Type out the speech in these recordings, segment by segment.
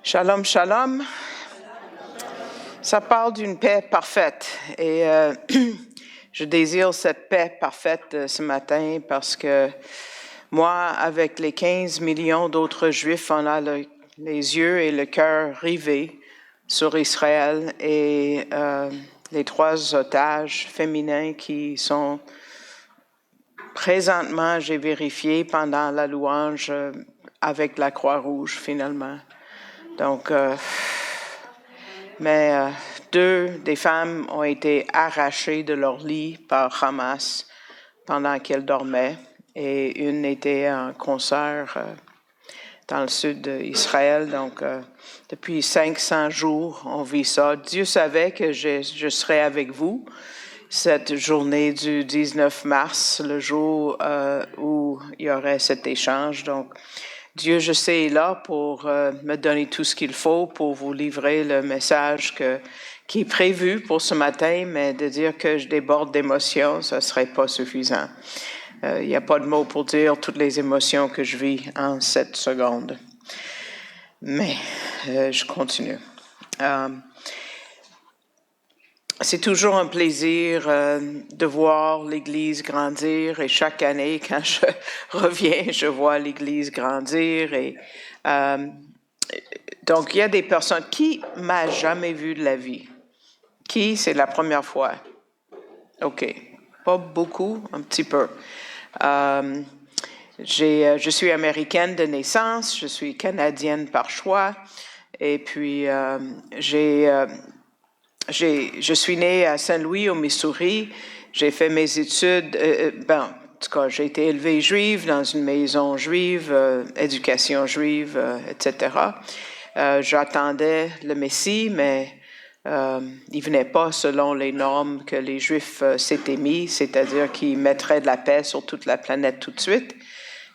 Shalom, shalom. Ça parle d'une paix parfaite et je désire cette paix parfaite ce matin parce que moi, avec les 15 millions d'autres Juifs, on a les yeux et le cœur rivés sur Israël et les 3 otages féminins qui sont présentement, j'ai vérifié pendant la louange avec la Croix-Rouge finalement. Donc, mais 2 des femmes ont été arrachées de leur lit par Hamas pendant qu'elles dormaient et une était en concert dans le sud d'Israël. Donc, depuis 500 jours, on vit ça. Dieu savait que je serais avec vous cette journée du 19 mars, le jour où il y aurait cet échange. Donc, Dieu, je sais, est là pour me donner tout ce qu'il faut pour vous livrer le message qui est prévu pour ce matin, mais de dire que je déborde d'émotions, ça ne serait pas suffisant. Il n'y a pas de mots pour dire toutes les émotions que je vis en 7 secondes. Mais je continue. C'est toujours un plaisir de voir l'Église grandir et chaque année, quand je reviens, je vois l'Église grandir. Et donc, il y a des personnes qui m'a jamais vu de la vie. Qui, c'est la première fois? OK. Pas beaucoup, un petit peu. Je suis américaine de naissance, je suis canadienne par choix. Et puis, je suis née à Saint-Louis, au Missouri. J'ai fait mes études, en tout cas, j'ai été élevée juive dans une maison juive, éducation juive, etc. J'attendais le Messie, mais il venait pas selon les normes que les Juifs s'étaient mis, c'est-à-dire qu'ils mettraient de la paix sur toute la planète tout de suite.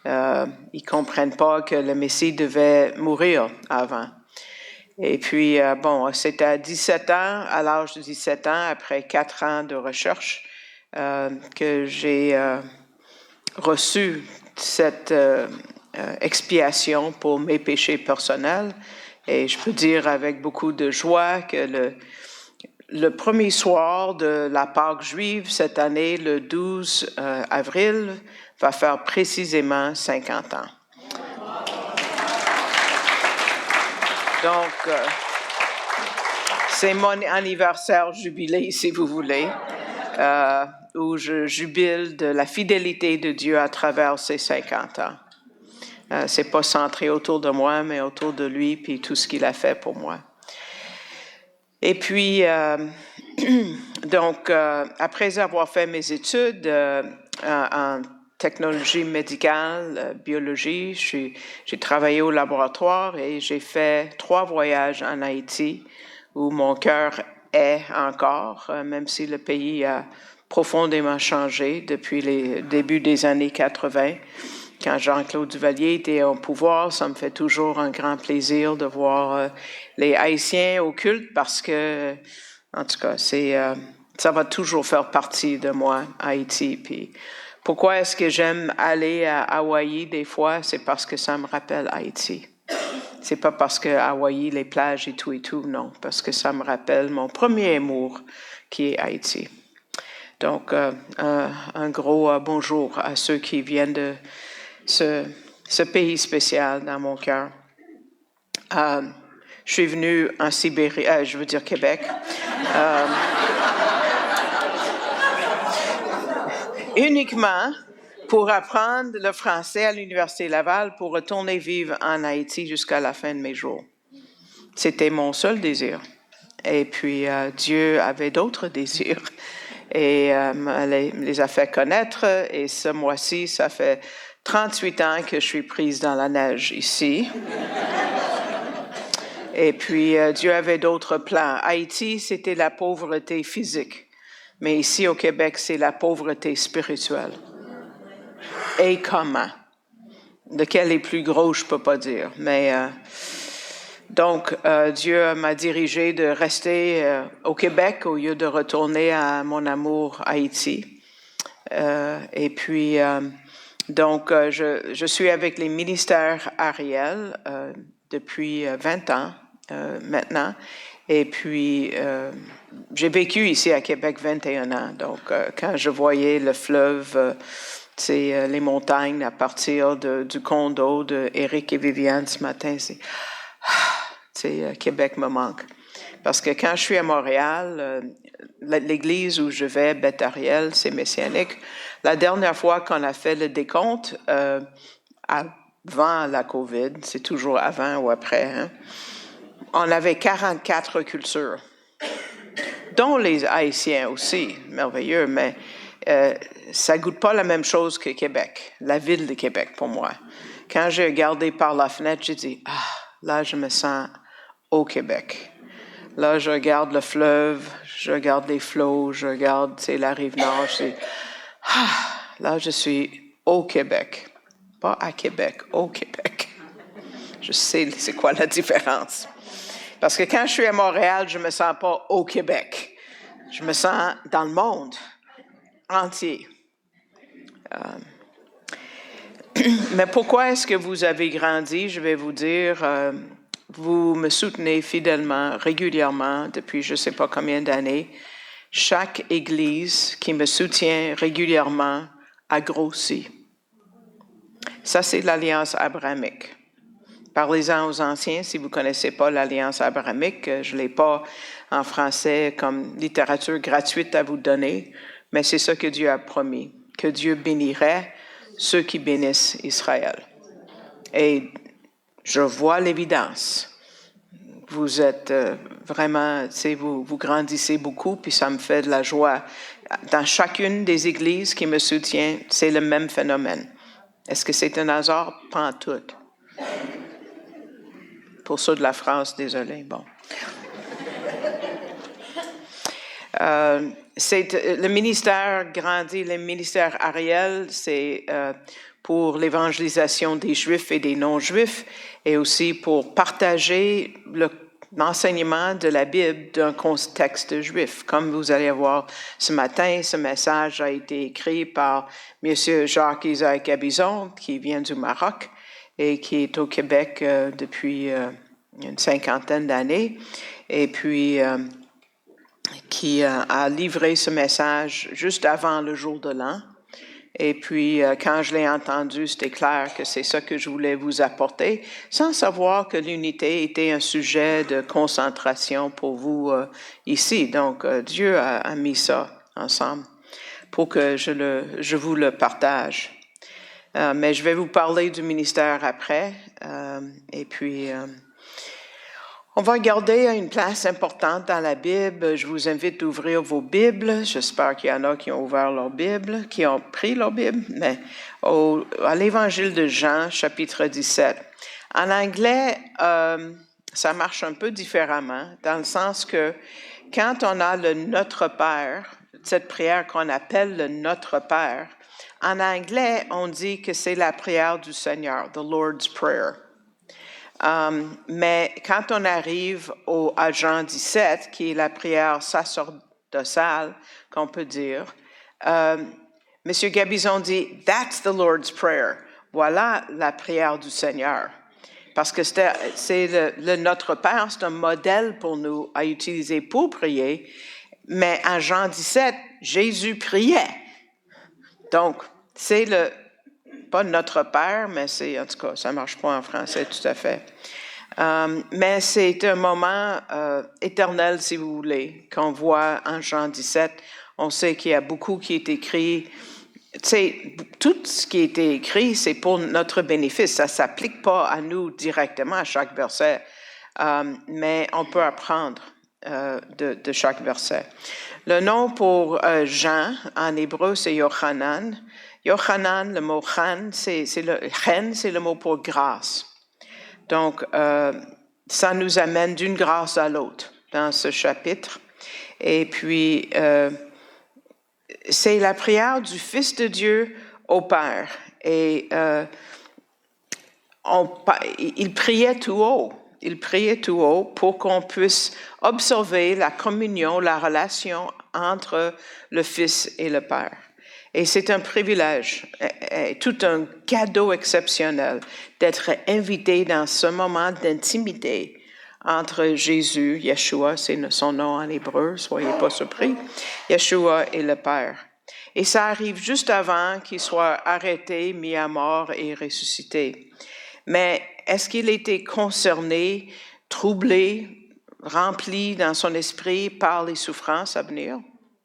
Ils comprennent pas que le Messie devait mourir avant. Et puis, c'était à 17 ans, à l'âge de 17 ans, après 4 ans de recherche, que j'ai reçu cette expiation pour mes péchés personnels. Et je peux dire avec beaucoup de joie que le premier soir de la Pâque juive cette année, le 12 avril, va faire précisément 50 ans. Donc, c'est mon anniversaire jubilé, si vous voulez, où je jubile de la fidélité de Dieu à travers ces 50 ans. C'est pas centré autour de moi, mais autour de lui, puis tout ce qu'il a fait pour moi. Et puis, donc, après avoir fait mes études en technologie médicale, biologie, j'ai travaillé au laboratoire et j'ai fait 3 voyages en Haïti où mon cœur est encore, même si le pays a profondément changé depuis les débuts des années 80. Quand Jean-Claude Duvalier était au pouvoir, ça me fait toujours un grand plaisir de voir les Haïtiens au culte parce que, en tout cas, ça va toujours faire partie de moi, Haïti. Puis, pourquoi est-ce que j'aime aller à Hawaï des fois? C'est parce que ça me rappelle Haïti. C'est pas parce que Hawaï, les plages et tout, non. Parce que ça me rappelle mon premier amour, qui est Haïti. Donc, un gros bonjour à ceux qui viennent de ce pays spécial dans mon cœur. Je suis venue en Sibérie, je veux dire Québec. Uniquement pour apprendre le français à l'Université Laval pour retourner vivre en Haïti jusqu'à la fin de mes jours. C'était mon seul désir. Et puis, Dieu avait d'autres désirs et les a fait connaître. Et ce mois-ci, ça fait 38 ans que je suis prise dans la neige ici. Et puis, Dieu avait d'autres plans. Haïti, c'était la pauvreté physique. Mais ici, au Québec, c'est la pauvreté spirituelle. Et comment? Lequel est plus gros, je ne peux pas dire. Mais donc, Dieu m'a dirigé de rester au Québec au lieu de retourner à mon amour Haïti. Et puis, je suis avec les ministères Ariel depuis 20 ans maintenant. Et puis, j'ai vécu ici à Québec 21 ans. Donc, quand je voyais le fleuve, les montagnes à partir du condo de Éric et Viviane ce matin, Québec me manque. Parce que quand je suis à Montréal, l'église où je vais, Beth-Ariel, c'est messianique. La dernière fois qu'on a fait le décompte, avant la COVID, c'est toujours avant ou après, hein, on avait 44 cultures, dont les Haïtiens aussi, merveilleux, mais ça goûte pas la même chose que Québec, la ville de Québec pour moi. Quand j'ai regardé par la fenêtre, j'ai dit, là je me sens au Québec. Là, je regarde le fleuve, je regarde les flots, je regarde la rive nord. Là, je suis au Québec. Pas à Québec, au Québec. Je sais c'est quoi la différence. Parce que quand je suis à Montréal, je ne me sens pas au Québec. Je me sens dans le monde entier. Mais pourquoi est-ce que vous avez grandi? Je vais vous dire, vous me soutenez fidèlement, régulièrement, depuis je ne sais pas combien d'années. Chaque Église qui me soutient régulièrement a grossi. Ça, c'est l'Alliance abrahamique. Parlez-en aux anciens si vous ne connaissez pas l'Alliance abrahamique. Je ne l'ai pas en français comme littérature gratuite à vous donner, mais c'est ça que Dieu a promis, que Dieu bénirait ceux qui bénissent Israël. Et je vois l'évidence. Vous êtes vraiment, vous grandissez beaucoup, puis ça me fait de la joie. Dans chacune des églises qui me soutient, c'est le même phénomène. Est-ce que c'est un hasard? Pas en tout. Pour ceux de la France, désolé. Bon. Le ministère grandit, le ministère Ariel, c'est pour l'évangélisation des Juifs et des non-Juifs, et aussi pour partager l'enseignement de la Bible d'un contexte juif. Comme vous allez voir ce matin, ce message a été écrit par M. Jacques-Isaac Gabizon, qui vient du Maroc et qui est au Québec depuis une cinquantaine d'années, et puis qui a livré ce message juste avant le jour de l'an. Et puis, quand je l'ai entendu, c'était clair que c'est ça que je voulais vous apporter, sans savoir que l'unité était un sujet de concentration pour vous ici. Donc, Dieu a mis ça ensemble pour que je vous le partage. Mais je vais vous parler du ministère après. Et puis, on va regarder à une place importante dans la Bible. Je vous invite à ouvrir vos Bibles. J'espère qu'il y en a qui ont ouvert leur Bible, qui ont pris leur Bible, mais à l'Évangile de Jean, chapitre 17. En anglais, ça marche un peu différemment, dans le sens que quand on a le Notre Père, cette prière qu'on appelle le Notre Père, en anglais, on dit que c'est la prière du Seigneur, the Lord's Prayer. Mais quand on arrive à Jean 17, qui est la prière sacerdotale, qu'on peut dire, M. Gabizon dit « That's the Lord's Prayer ». Voilà la prière du Seigneur. Parce que c'est le Notre Père, c'est un modèle pour nous à utiliser pour prier. Mais en Jean 17, Jésus priait. Donc, c'est pas Notre Père, mais c'est, en tout cas, ça ne marche pas en français tout à fait. Mais c'est un moment éternel, si vous voulez, qu'on voit en Jean 17. On sait qu'il y a beaucoup qui est écrit. Tout ce qui a été écrit, c'est pour notre bénéfice. Ça ne s'applique pas à nous directement à chaque verset, mais on peut apprendre de chaque verset. Le nom pour Jean, en hébreu, c'est Yochanan. Yochanan, le mot chan, c'est le mot pour grâce. Donc, ça nous amène d'une grâce à l'autre dans ce chapitre. Et puis, c'est la prière du Fils de Dieu au Père. Et il priait tout haut. Il priait tout haut pour qu'on puisse observer la communion, la relation entre le Fils et le Père. Et c'est un privilège, tout un cadeau exceptionnel d'être invité dans ce moment d'intimité entre Jésus, Yeshua, c'est son nom en hébreu, soyez pas surpris, Yeshua et le Père. Et ça arrive juste avant qu'il soit arrêté, mis à mort et ressuscité. Mais est-ce qu'il était concerné, troublé, rempli dans son esprit par les souffrances à venir?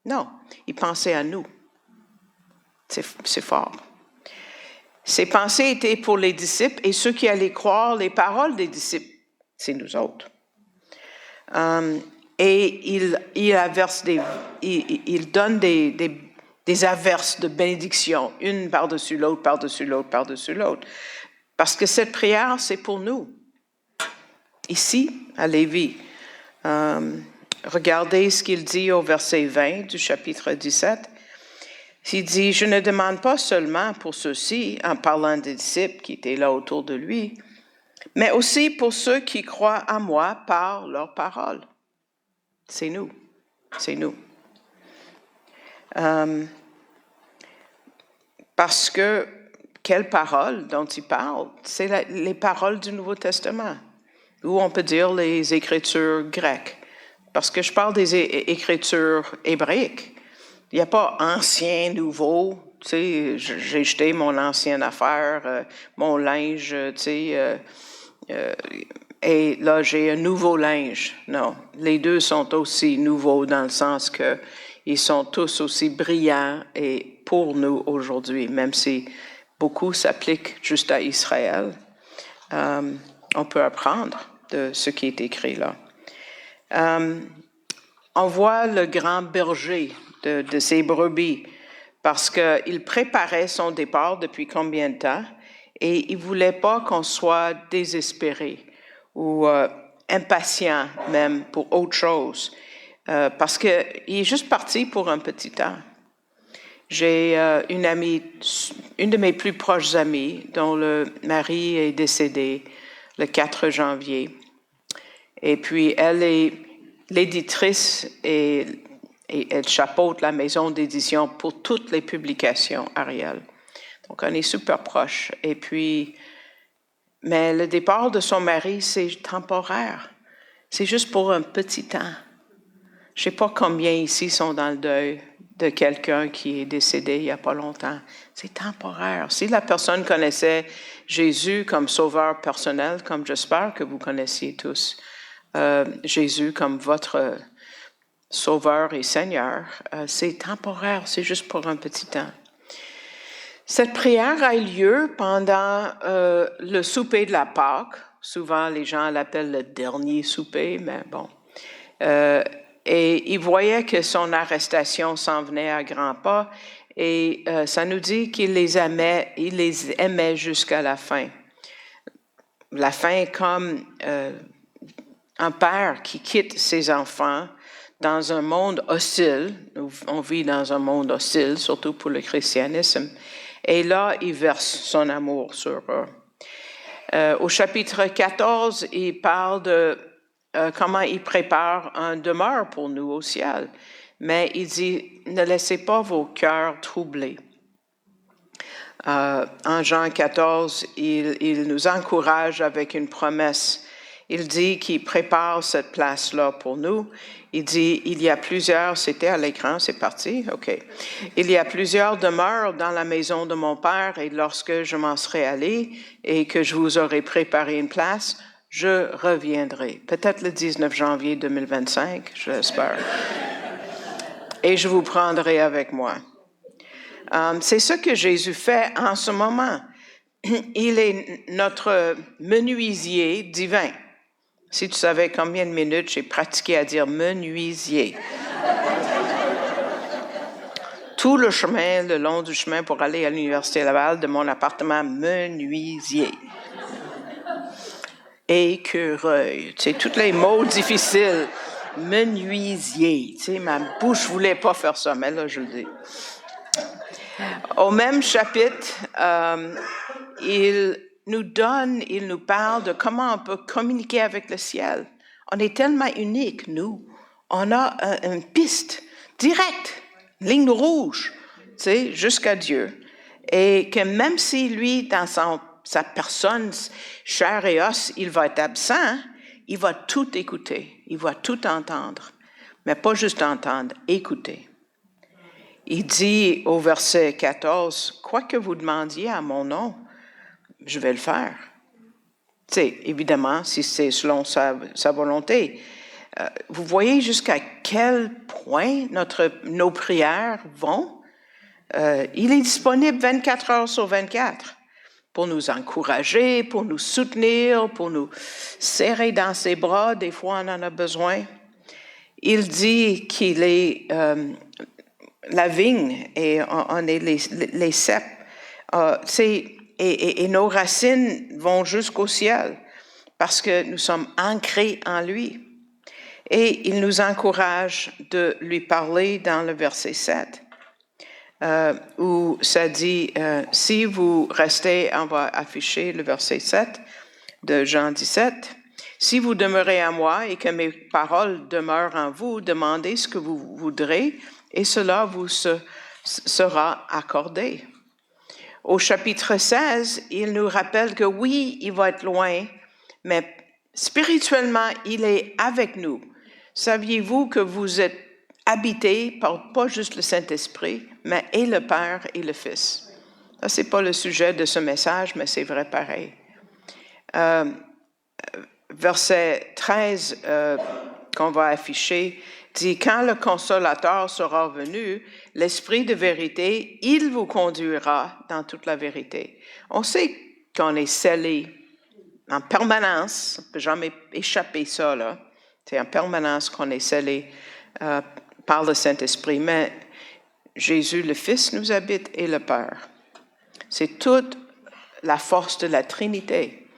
Non, il pensait à nous. C'est fort. Ses pensées étaient pour les disciples et ceux qui allaient croire les paroles des disciples. C'est nous autres. Et il donne des averses de bénédiction, une par-dessus l'autre, par-dessus l'autre, par-dessus l'autre. Parce que cette prière, c'est pour nous. Ici, à Lévis, regardez ce qu'il dit au verset 20 du chapitre 17. Il dit, « Je ne demande pas seulement pour ceux-ci, en parlant des disciples qui étaient là autour de lui, mais aussi pour ceux qui croient à moi par leurs paroles. » C'est nous. C'est nous. Parce que, quelles paroles dont il parle? C'est les paroles du Nouveau Testament, ou on peut dire les Écritures grecques. Parce que je parle des Écritures hébraïques. Il n'y a pas ancien, nouveau. Tu sais, j'ai jeté mon ancienne affaire, mon linge, tu sais, et là, j'ai un nouveau linge. Non, les deux sont aussi nouveaux dans le sens que ils sont tous aussi brillants et pour nous aujourd'hui, même si beaucoup s'appliquent juste à Israël, on peut apprendre de ce qui est écrit là. On voit le grand berger de ses brebis parce qu'il préparait son départ depuis combien de temps et il ne voulait pas qu'on soit désespéré ou impatient même pour autre chose parce qu'il est juste parti pour un petit temps. J'ai une amie, une de mes plus proches amies dont le mari est décédé le 4 janvier et puis elle est l'éditrice et elle chapeaute la maison d'édition pour toutes les publications Ariel. Donc, on est super proches. Et puis, mais le départ de son mari, c'est temporaire. C'est juste pour un petit temps. Je ne sais pas combien ici sont dans le deuil de quelqu'un qui est décédé il n'y a pas longtemps. C'est temporaire. Si la personne connaissait Jésus comme sauveur personnel, comme j'espère que vous connaissiez tous, Jésus comme votre Sauveur et Seigneur, c'est temporaire, c'est juste pour un petit temps. Cette prière a eu lieu pendant le souper de la Pâque. Souvent, les gens l'appellent le dernier souper, mais bon. Et il voyait que son arrestation s'en venait à grands pas et ça nous dit qu'il les aimait jusqu'à la fin. La fin comme un père qui quitte ses enfants dans un monde hostile. On vit dans un monde hostile, surtout pour le christianisme. Et là, il verse son amour sur eux. Au chapitre 14, il parle de comment il prépare un demeure pour nous au ciel. Mais il dit, ne laissez pas vos cœurs troublés. En Jean 14, il nous encourage avec une promesse. Il dit qu'il prépare cette place-là pour nous. Il dit, il y a plusieurs, c'était à l'écran, c'est parti? OK. Il y a plusieurs demeures dans la maison de mon Père et lorsque je m'en serai allé et que je vous aurai préparé une place, je reviendrai. Peut-être le 19 janvier 2025, je l'espère. Et je vous prendrai avec moi. C'est ce que Jésus fait en ce moment. Il est notre menuisier divin. Si tu savais combien de minutes j'ai pratiqué à dire menuisier. Tout le chemin, le long du chemin pour aller à l'Université Laval, de mon appartement, menuisier. Écureuil, tu sais, tous les mots difficiles. Menuisier, tu sais, ma bouche voulait pas faire ça, mais là, je le dis. Au même chapitre, il nous parle de comment on peut communiquer avec le ciel. On est tellement unique, nous. On a une piste directe, ligne rouge, tu sais, jusqu'à Dieu. Et que même si lui, dans sa personne, chair et os, il va être absent, il va tout écouter, il va tout entendre, mais pas juste entendre, écouter. Il dit au verset 14, « Quoi que vous demandiez à mon nom, je vais le faire. » Tu sais, évidemment, si c'est selon sa volonté. Vous voyez jusqu'à quel point nos prières vont? Il est disponible 24 heures sur 24 pour nous encourager, pour nous soutenir, pour nous serrer dans ses bras. Des fois, on en a besoin. Il dit qu'il est la vigne et on est les ceps. Et nos racines vont jusqu'au ciel parce que nous sommes ancrés en lui. Et il nous encourage de lui parler dans le verset 7, où ça dit, si vous restez, on va afficher le verset 7 de Jean 17, « Si vous demeurez en moi et que mes paroles demeurent en vous, demandez ce que vous voudrez et cela vous sera accordé. » Au chapitre 16, il nous rappelle que oui, il va être loin, mais spirituellement, il est avec nous. Saviez-vous que vous êtes habités par pas juste le Saint-Esprit, mais et le Père et le Fils? Ça, c'est pas le sujet de ce message, mais c'est vrai pareil. Verset 13 qu'on va afficher dit, « Quand le Consolateur sera venu, l'Esprit de vérité, il vous conduira dans toute la vérité. » On sait qu'on est scellé en permanence, on ne peut jamais échapper ça, là. C'est en permanence qu'on est scellé par le Saint-Esprit, mais Jésus, le Fils, nous habite et le Père. C'est toute la force de la Trinité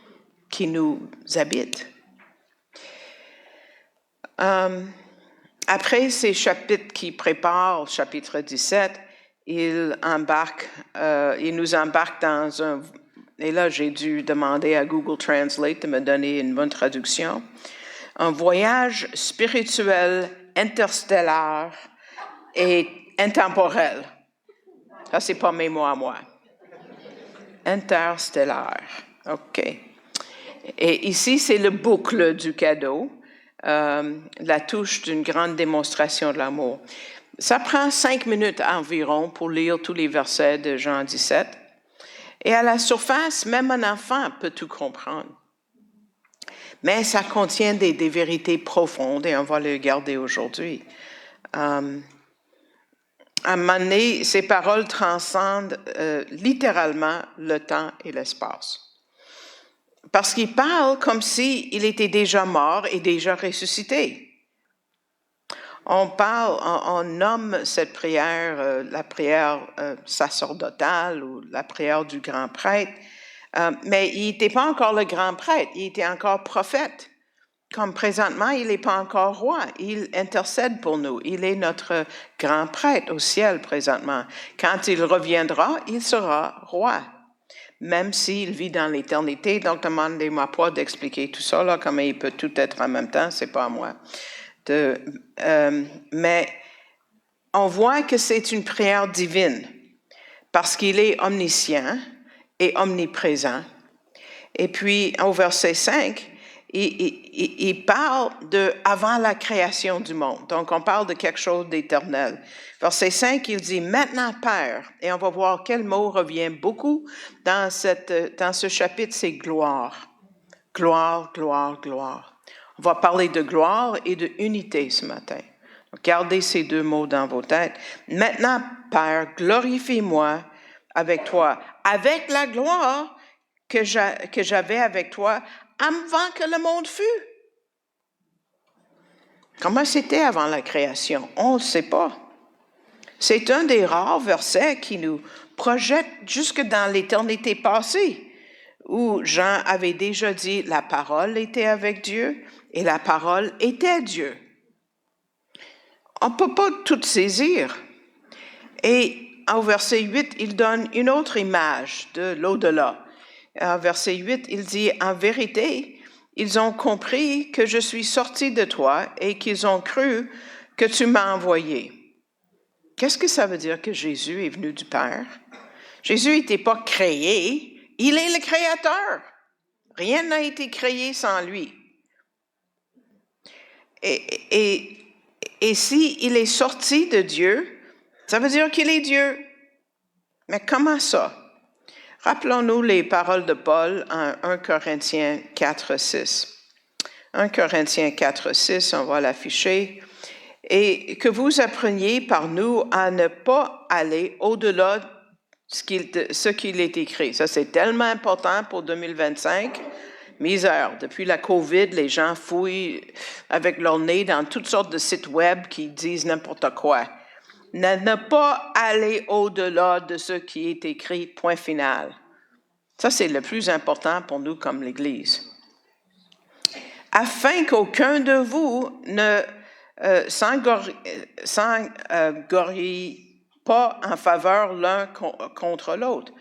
qui nous habite. Après ces chapitres qui préparent, chapitre 17, il nous embarque dans un... Et là, j'ai dû demander à Google Translate de me donner une bonne traduction. Un voyage spirituel, interstellaire et intemporel. Ça, c'est pas mes mots à moi. Interstellaire. OK. Et ici, c'est le boucle du cadeau. La touche d'une grande démonstration de l'amour. Ça prend 5 minutes environ pour lire tous les versets de Jean 17. Et à la surface, même un enfant peut tout comprendre. Mais ça contient des vérités profondes et on va les garder aujourd'hui. À un moment donné, ces paroles transcendent littéralement le temps et l'espace. Parce qu'il parle comme s'il était déjà mort et déjà ressuscité. On nomme cette prière la prière sacerdotale ou la prière du grand prêtre, mais il n'était pas encore le grand prêtre, il était encore prophète. Comme présentement, il n'est pas encore roi, il intercède pour nous. Il est notre grand prêtre au ciel présentement. Quand il reviendra, il sera roi. Même s'il vit dans l'éternité, donc demandez-moi pas d'expliquer tout ça, là, comme il peut tout être en même temps, c'est pas à moi. Mais on voit que c'est une prière divine, parce qu'il est omniscient et omniprésent. Et puis, au verset 5, il parle de avant la création du monde. Donc, on parle de quelque chose d'éternel. Verset 5, il dit, « Maintenant, Père », et on va voir quel mot revient beaucoup dans ce chapitre, c'est « gloire ». Gloire, gloire, gloire. On va parler de gloire et de unité ce matin. Donc, gardez ces deux mots dans vos têtes. « Maintenant, Père, glorifie-moi avec toi, avec la gloire que j'avais avec toi avant que le monde fût. » Comment c'était avant la création? On ne le sait pas. C'est un des rares versets qui nous projette jusque dans l'éternité passée, où Jean avait déjà dit « la parole était avec Dieu et la parole était Dieu ». On ne peut pas tout saisir. Et au verset 8, il donne une autre image de l'au-delà. Au verset 8, il dit « En vérité, ils ont compris que je suis sorti de toi et qu'ils ont cru que tu m'as envoyé. » Qu'est-ce que ça veut dire que Jésus est venu du Père? Jésus n'était pas créé, il est le Créateur. Rien n'a été créé sans lui. Et s'il est sorti de Dieu, ça veut dire qu'il est Dieu. Mais comment ça? Rappelons-nous les paroles de Paul en 1 Corinthiens 4, 6. 1 Corinthiens 4, 6, on va l'afficher. Et que vous appreniez par nous à ne pas aller au-delà de ce qu'il est écrit. Ça, c'est tellement important pour 2025. Misère, depuis la COVID, les gens fouillent avec leur nez dans toutes sortes de sites web qui disent n'importe quoi. Ne pas aller au-delà de ce qui est écrit, point final. Ça, c'est le plus important pour nous comme l'Église. Afin qu'aucun de vous ne s'engorille pas en faveur l'un contre l'autre.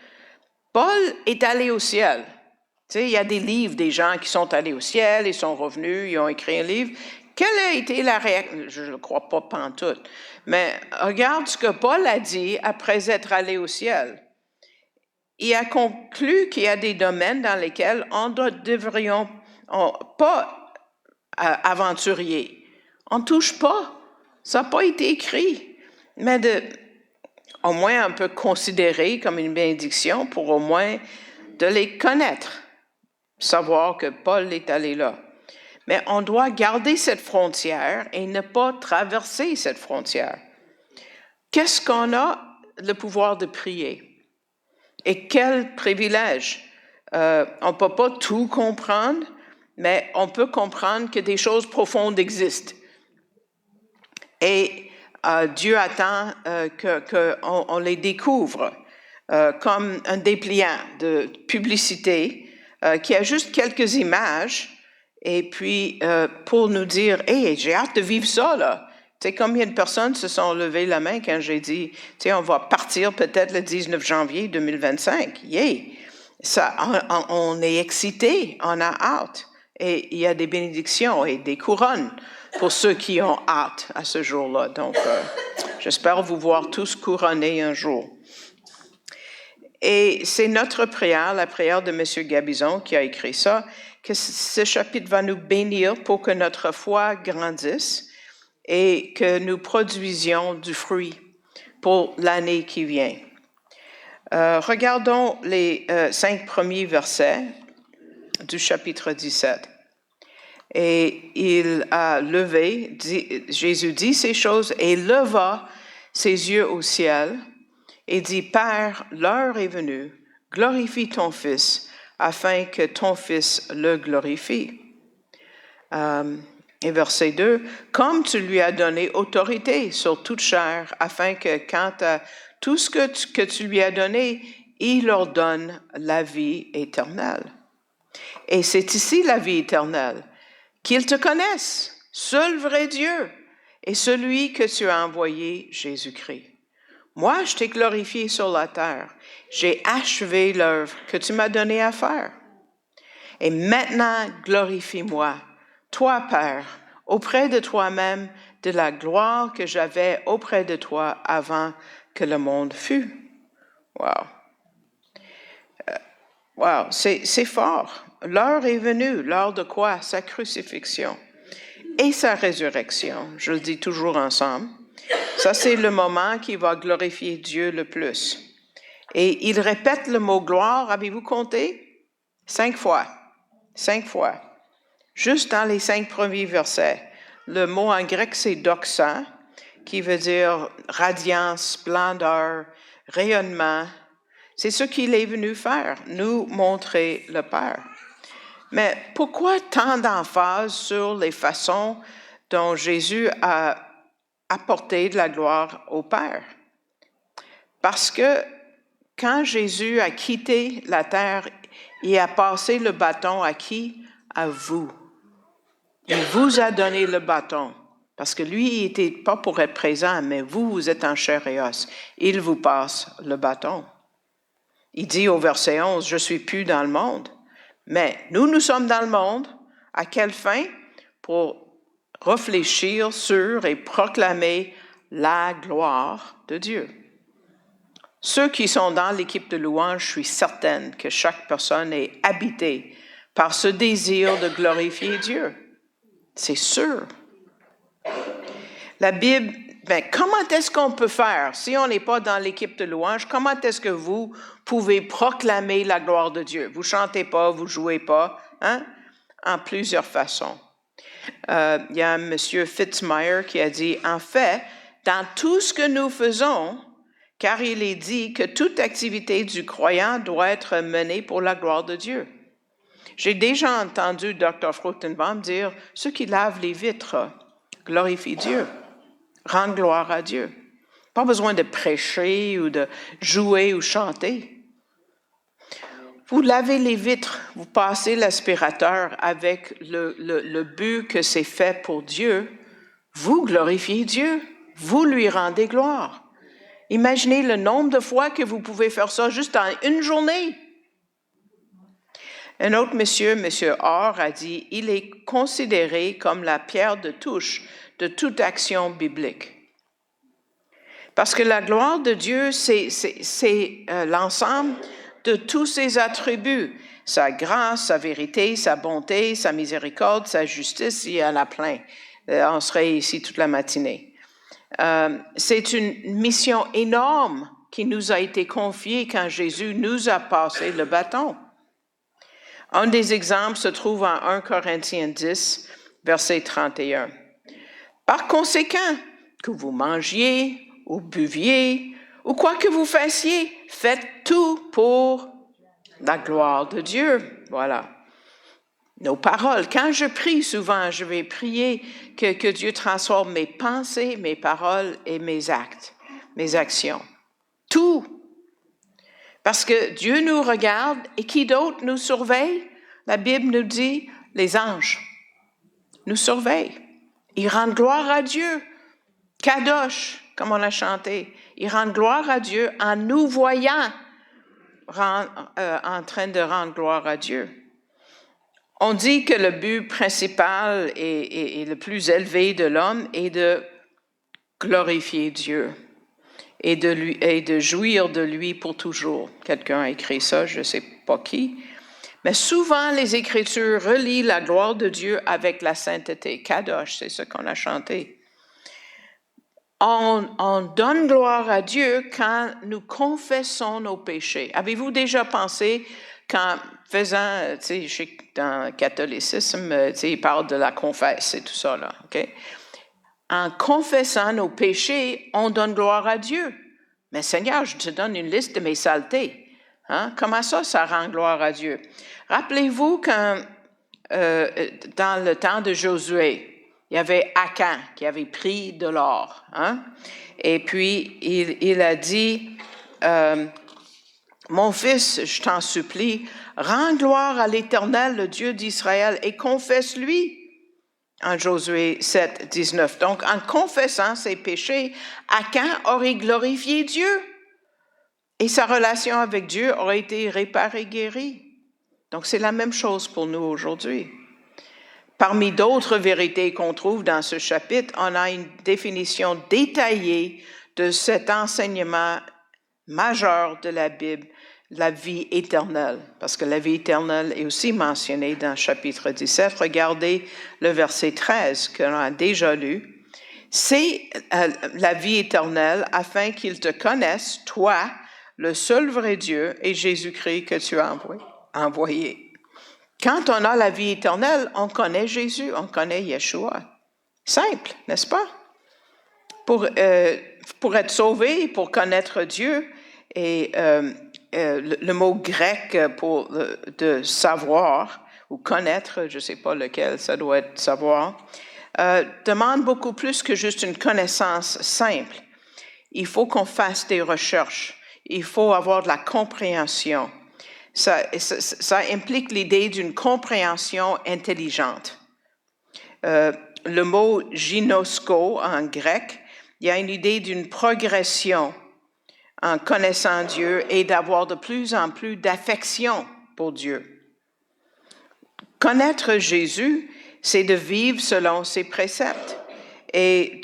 Paul est allé au ciel. Tu sais, il y a des livres des gens qui sont allés au ciel, ils sont revenus, ils ont écrit un livre. Quelle a été la réaction? Je ne le crois pas pantoute. Mais regarde ce que Paul a dit après être allé au ciel. Il a conclu qu'il y a des domaines dans lesquels on ne devrions pas aventurier. On ne touche pas. Ça n'a pas été écrit. Mais au moins on peut considérer comme une bénédiction pour au moins de les connaître. Savoir que Paul est allé là. Mais on doit garder cette frontière et ne pas traverser cette frontière. Qu'est-ce qu'on a le pouvoir de prier? Et quel privilège! On ne peut pas tout comprendre, mais on peut comprendre que des choses profondes existent. Et Dieu attend qu'on les découvre comme un dépliant de publicité qui a juste quelques images et puis pour nous dire « Hey, j'ai hâte de vivre ça, là ». Tu sais, combien de personnes se sont levées la main quand j'ai dit « Tu sais, on va partir peut-être le 19 janvier 2025 ». Yeah! Ça, on est excités, on a hâte. Et il y a des bénédictions et des couronnes pour ceux qui ont hâte à ce jour-là. Donc, j'espère vous voir tous couronnés un jour. Et c'est notre prière, la prière de M. Gabizon qui a écrit ça, que ce chapitre va nous bénir pour que notre foi grandisse et que nous produisions du fruit pour l'année qui vient. Regardons les 5 premiers versets du chapitre 17. Et il a levé, Jésus dit ces choses et leva ses yeux au ciel et dit, Père, l'heure est venue, glorifie ton Fils, afin que ton Fils le glorifie. Et verset 2, comme tu lui as donné autorité sur toute chair, afin que quant à tout ce que tu lui as donné, il leur donne la vie éternelle. Et c'est ici la vie éternelle, qu'ils te connaissent, seul vrai Dieu, et celui que tu as envoyé, Jésus-Christ. Moi, je t'ai glorifié sur la terre. J'ai achevé l'œuvre que tu m'as donnée à faire. Et maintenant, glorifie-moi, toi, Père, auprès de toi-même, de la gloire que j'avais auprès de toi avant que le monde fût. Wow! Wow, c'est fort. L'heure est venue. L'heure de quoi? Sa crucifixion et sa résurrection. Je le dis toujours ensemble. Ça, c'est le moment qui va glorifier Dieu le plus. Et il répète le mot gloire, avez-vous compté? 5 fois. 5 fois. Juste dans les 5 premiers versets. Le mot en grec, c'est doxa, qui veut dire radiance, splendeur, rayonnement. C'est ce qu'il est venu faire, nous montrer le Père. Mais pourquoi tant d'emphase sur les façons dont Jésus a apporté de la gloire au Père? Parce que quand Jésus a quitté la terre, il a passé le bâton à qui? À vous. Il vous a donné le bâton. Parce que lui, il n'était pas pour être présent, mais vous êtes en chair et os. Il vous passe le bâton. Il dit au verset 11, « Je suis plus dans le monde. » Mais nous sommes dans le monde. À quelle fin? Pour réfléchir sur et proclamer la gloire de Dieu. Ceux qui sont dans l'équipe de louange, je suis certaine que chaque personne est habitée par ce désir de glorifier Dieu. C'est sûr. La Bible, comment est-ce qu'on peut faire? Si on n'est pas dans l'équipe de louange, comment est-ce que vous pouvez proclamer la gloire de Dieu? Vous chantez pas, vous jouez pas, hein? En plusieurs façons. Il y a un monsieur Fitzmyer qui a dit, en fait, dans tout ce que nous faisons, car il est dit que toute activité du croyant doit être menée pour la gloire de Dieu. J'ai déjà entendu Dr. Fruchtenbaum dire, ceux qui lavent les vitres glorifient Dieu, rendent gloire à Dieu. Pas besoin de prêcher ou de jouer ou chanter. Vous lavez les vitres, vous passez l'aspirateur avec le but que c'est fait pour Dieu. Vous glorifiez Dieu, vous lui rendez gloire. Imaginez le nombre de fois que vous pouvez faire ça juste en une journée. Un autre monsieur, M. Orr, a dit « Il est considéré comme la pierre de touche de toute action biblique. » Parce que la gloire de Dieu, c'est l'ensemble de tous ses attributs, sa grâce, sa vérité, sa bonté, sa miséricorde, sa justice, il y en a plein. On serait ici toute la matinée. C'est une mission énorme qui nous a été confiée quand Jésus nous a passé le bâton. Un des exemples se trouve en 1 Corinthiens 10, verset 31. Par conséquent, que vous mangiez ou buviez, ou quoi que vous fassiez, faites tout pour la gloire de Dieu. Voilà. Nos paroles. Quand je prie souvent, je vais prier que Dieu transforme mes pensées, mes paroles et mes actes, mes actions. Tout. Parce que Dieu nous regarde et qui d'autre nous surveille? La Bible nous dit, les anges nous surveillent. Ils rendent gloire à Dieu. Kadosh, comme on a chanté. Ils rendent gloire à Dieu en nous voyant en train de rendre gloire à Dieu. On dit que le but principal et le plus élevé de l'homme est de glorifier Dieu et de jouir de lui pour toujours. Quelqu'un a écrit ça, je ne sais pas qui. Mais souvent, les Écritures relient la gloire de Dieu avec la sainteté. Kadosh, c'est ce qu'on a chanté. On donne gloire à Dieu quand nous confessons nos péchés. Avez-vous déjà pensé qu'en faisant, tu sais, dans le catholicisme, tu sais, il parle de la confesse et tout ça, là, OK? En confessant nos péchés, on donne gloire à Dieu. Mais Seigneur, je te donne une liste de mes saletés. Hein? Comment ça rend gloire à Dieu? Rappelez-vous quand, dans le temps de Josué, il y avait Akan qui avait pris de l'or. Hein? Et puis, il a dit, mon fils, je t'en supplie, rends gloire à l'Éternel, le Dieu d'Israël, et confesse-lui. En Josué 7, 19. Donc, en confessant ses péchés, Akan aurait glorifié Dieu. Et sa relation avec Dieu aurait été réparée, guérie. Donc, c'est la même chose pour nous aujourd'hui. Parmi d'autres vérités qu'on trouve dans ce chapitre, on a une définition détaillée de cet enseignement majeur de la Bible, la vie éternelle. Parce que la vie éternelle est aussi mentionnée dans le chapitre 17. Regardez le verset 13 qu'on a déjà lu. C'est la vie éternelle afin qu'ils te connaissent, toi, le seul vrai Dieu, et Jésus-Christ que tu as envoyé. Quand on a la vie éternelle, on connaît Jésus, on connaît Yeshua. Simple, n'est-ce pas? Pour être sauvé, pour connaître Dieu, et le mot grec pour de savoir ou connaître, je ne sais pas lequel, ça doit être savoir, demande beaucoup plus que juste une connaissance simple. Il faut qu'on fasse des recherches. Il faut avoir de la compréhension. Ça implique l'idée d'une compréhension intelligente. Le mot ginosko en grec, il y a une idée d'une progression en connaissant Dieu et d'avoir de plus en plus d'affection pour Dieu. Connaître Jésus, c'est de vivre selon ses préceptes et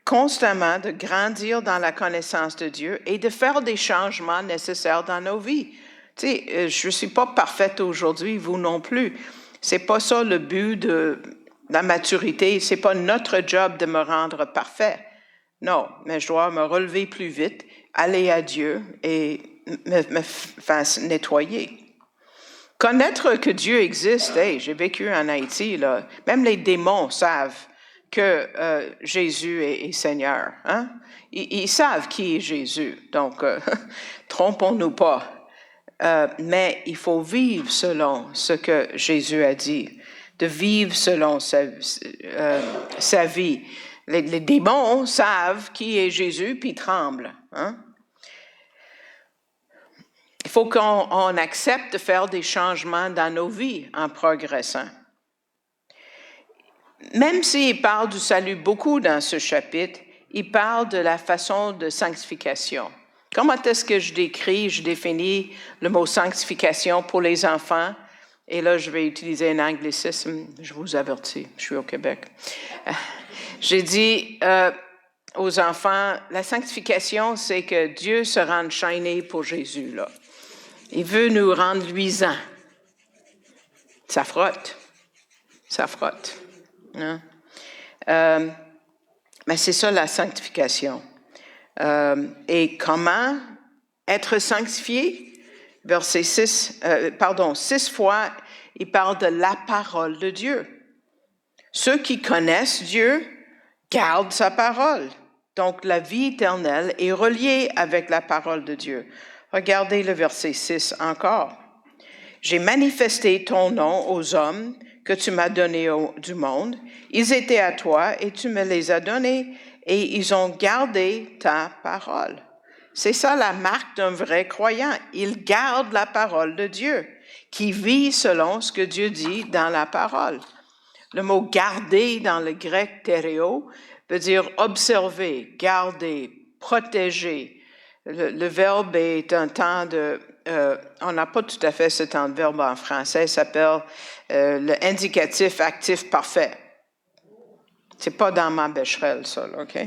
constamment de grandir dans la connaissance de Dieu et de faire des changements nécessaires dans nos vies. Tu sais, je ne suis pas parfaite aujourd'hui, vous non plus. C'est pas ça le but La maturité, c'est pas notre job de me rendre parfait. Non, mais je dois me relever plus vite, aller à Dieu et me faire nettoyer. Connaître que Dieu existe, j'ai vécu en Haïti, là, même les démons savent que Jésus est Seigneur. Hein? Ils savent qui est Jésus, donc trompons-nous pas. Mais il faut vivre selon ce que Jésus a dit, de vivre selon sa vie. Les démons savent qui est Jésus, puis tremblent. Hein? Il faut qu'on accepte de faire des changements dans nos vies en progressant. Même s'il parle du salut beaucoup dans ce chapitre, il parle de la façon de sanctification. Comment est-ce que je définis le mot sanctification pour les enfants? Et là, je vais utiliser un anglicisme, je vous avertis, je suis au Québec. J'ai dit aux enfants, la sanctification, c'est que Dieu se rende shiny pour Jésus, là. Il veut nous rendre luisants. Ça frotte. Ça frotte. Hein? Mais c'est ça la sanctification. Et comment être sanctifié? Verset 6 fois, il parle de la parole de Dieu. Ceux qui connaissent Dieu gardent sa parole. Donc, la vie éternelle est reliée avec la parole de Dieu. Regardez le verset 6 encore. J'ai manifesté ton nom aux hommes que tu m'as donnés du monde. Ils étaient à toi et tu me les as donnés et ils ont gardé ta parole. C'est ça la marque d'un vrai croyant. Il garde la parole de Dieu, qui vit selon ce que Dieu dit dans la parole. Le mot garder dans le grec théréo veut dire observer, garder, protéger. Le verbe est un temps de... on n'a pas tout à fait ce temps de verbe en français, ça s'appelle le indicatif actif parfait. C'est pas dans ma Becherel, ça, là, OK?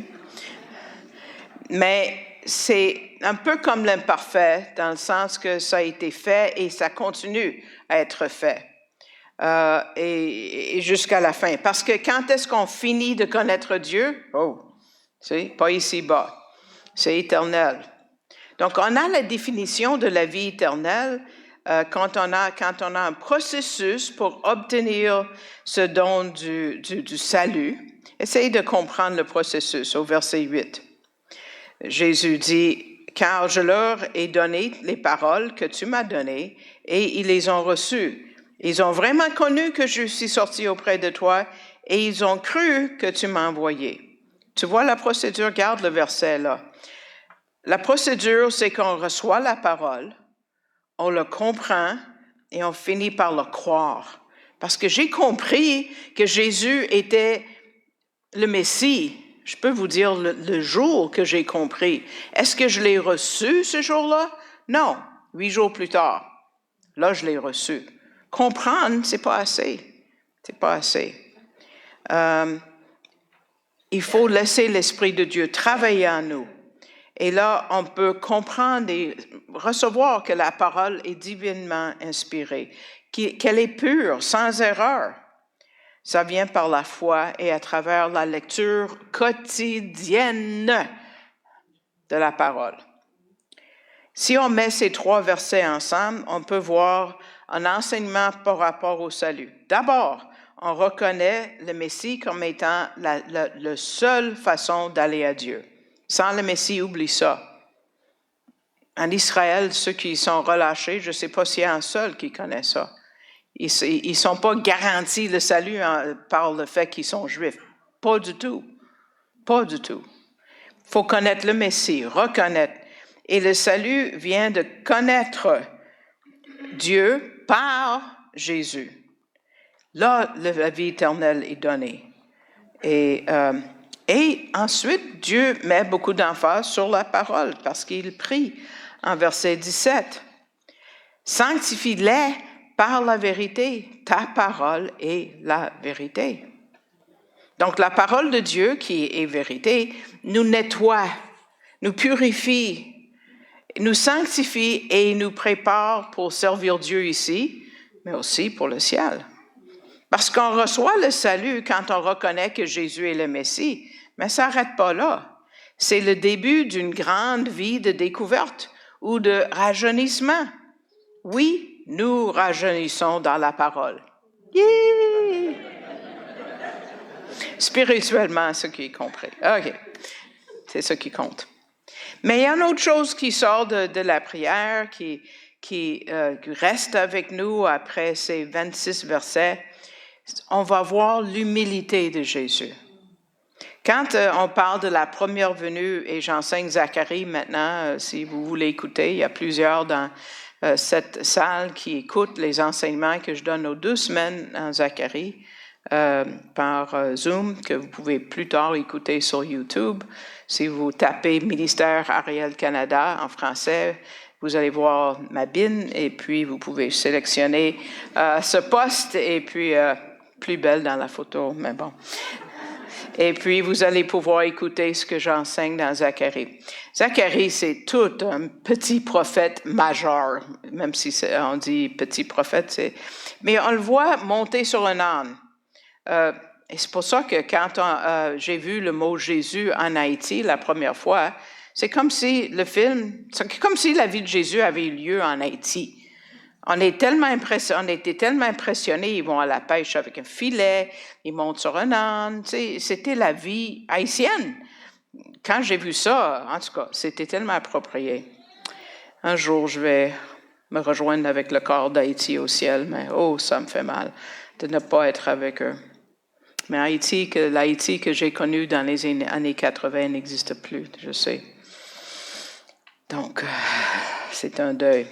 Mais c'est un peu comme l'imparfait, dans le sens que ça a été fait et ça continue à être fait. Et jusqu'à la fin. Parce que quand est-ce qu'on finit de connaître Dieu? C'est pas ici-bas. C'est éternel. Donc, on a la définition de la vie éternelle quand on a un processus pour obtenir ce don du salut. Essayez de comprendre le processus au verset 8. Jésus dit, « Car je leur ai donné les paroles que tu m'as données et ils les ont reçues. Ils ont vraiment connu que je suis sorti auprès de toi et ils ont cru que tu m'as envoyé. » Tu vois la procédure? Garde le verset là. La procédure, c'est qu'on reçoit la parole, on le comprend et on finit par le croire. Parce que j'ai compris que Jésus était le Messie. Je peux vous dire le jour que j'ai compris. Est-ce que je l'ai reçu ce jour-là? Non, 8 jours plus tard. Là, je l'ai reçu. Comprendre, c'est pas assez. C'est pas assez. Il faut laisser l'Esprit de Dieu travailler en nous. Et là, on peut comprendre et recevoir que la parole est divinement inspirée, qu'elle est pure, sans erreur. Ça vient par la foi et à travers la lecture quotidienne de la parole. Si on met ces 3 versets ensemble, on peut voir un enseignement par rapport au salut. D'abord, on reconnaît le Messie comme étant la seule façon d'aller à Dieu. Sans le Messie, oublie ça. En Israël, ceux qui sont relâchés, je ne sais pas s'il y a un seul qui connaît ça. Ils ne sont pas garantis le salut par le fait qu'ils sont juifs. Pas du tout. Pas du tout. Il faut connaître le Messie, reconnaître. Et le salut vient de connaître Dieu par Jésus. Là, la vie éternelle est donnée. Et ensuite, Dieu met beaucoup d'emphase sur la parole parce qu'il prie en verset 17. « Sanctifie-les par la vérité, ta parole est la vérité. » Donc, la parole de Dieu, qui est vérité, nous nettoie, nous purifie, nous sanctifie et nous prépare pour servir Dieu ici, mais aussi pour le ciel. Parce qu'on reçoit le salut quand on reconnaît que Jésus est le Messie, mais ça n'arrête pas là. C'est le début d'une grande vie de découverte ou de rajeunissement. Oui, nous rajeunissons dans la parole. Yeah! Spirituellement, ce qui est compris. OK, c'est ce qui compte. Mais il y a une autre chose qui sort de la prière, qui reste avec nous après ces 26 versets. On va voir l'humilité de Jésus. Quand on parle de la première venue, et j'enseigne Zacharie maintenant, si vous voulez écouter, il y a plusieurs dans cette salle qui écoutent les enseignements que je donne aux 2 semaines en Zacharie par Zoom, que vous pouvez plus tard écouter sur YouTube. Si vous tapez Ministère Ariel Canada en français, vous allez voir ma bine et puis vous pouvez sélectionner ce poste et puis plus belle dans la photo, mais bon. Et puis, vous allez pouvoir écouter ce que j'enseigne dans Zacharie. Zacharie, c'est tout un petit prophète majeur, même si on dit petit prophète, mais on le voit monter sur un âne. Et c'est pour ça que quand j'ai vu le mot Jésus en Haïti la première fois, c'est comme si le film, c'est comme si la vie de Jésus avait eu lieu en Haïti. On était tellement impressionnés, ils vont à la pêche avec un filet, ils montent sur un âne, c'était la vie haïtienne. Quand j'ai vu ça, en tout cas, c'était tellement approprié. Un jour, je vais me rejoindre avec le corps d'Haïti au ciel, mais oh, ça me fait mal de ne pas être avec eux. Mais l'Haïti que j'ai connu dans les années 80 n'existe plus, je sais. Donc, c'est un deuil.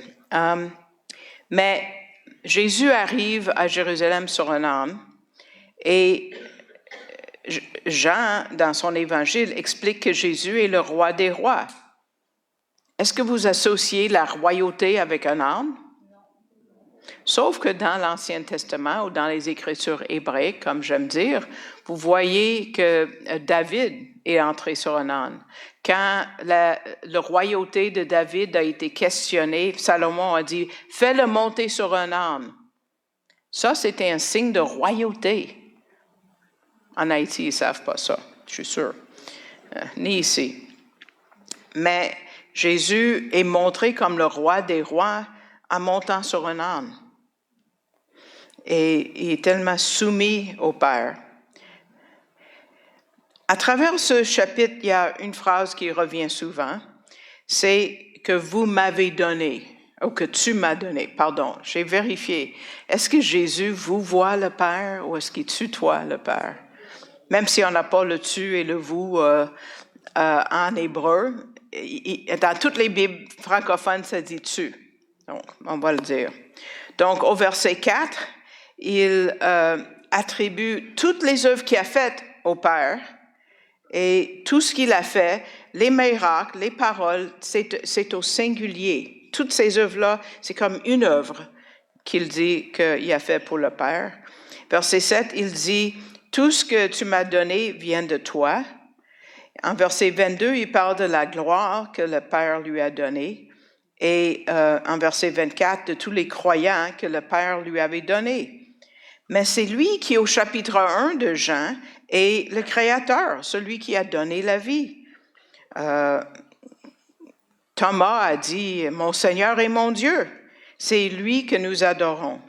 Mais Jésus arrive à Jérusalem sur un âne et Jean, dans son évangile, explique que Jésus est le roi des rois. Est-ce que vous associez la royauté avec un âne? Sauf que dans l'Ancien Testament ou dans les Écritures hébraïques, comme j'aime dire, vous voyez que David est entré sur un âne. Quand la royauté de David a été questionnée, Salomon a dit « Fais-le monter sur un âne ». Ça, c'était un signe de royauté. En Haïti, ils ne savent pas ça, je suis sûre, ni ici. Mais Jésus est montré comme le roi des rois en montant sur un âne. Et il est tellement soumis au Père. À travers ce chapitre, il y a une phrase qui revient souvent, c'est que vous m'avez donné, ou que tu m'as donné, pardon, j'ai vérifié. Est-ce que Jésus vous voit le Père ou est-ce qu'il tutoie le Père? Même si on n'a pas le tu et le vous en hébreu, dans toutes les Bibles francophones, ça dit tu. Donc, on va le dire. Donc, au verset 4, il attribue toutes les œuvres qu'il a faites au Père et tout ce qu'il a fait, les miracles, les paroles, c'est au singulier. Toutes ces œuvres-là, c'est comme une œuvre qu'il dit qu'il a fait pour le Père. Verset 7, il dit « Tout ce que tu m'as donné vient de toi ». En verset 22, il parle de la gloire que le Père lui a donnée. Et en verset 24, de tous les croyants que le Père lui avait donnés. Mais c'est lui qui, au chapitre 1 de Jean, est le Créateur, celui qui a donné la vie. Thomas a dit « Mon Seigneur et mon Dieu ». C'est lui que nous adorons.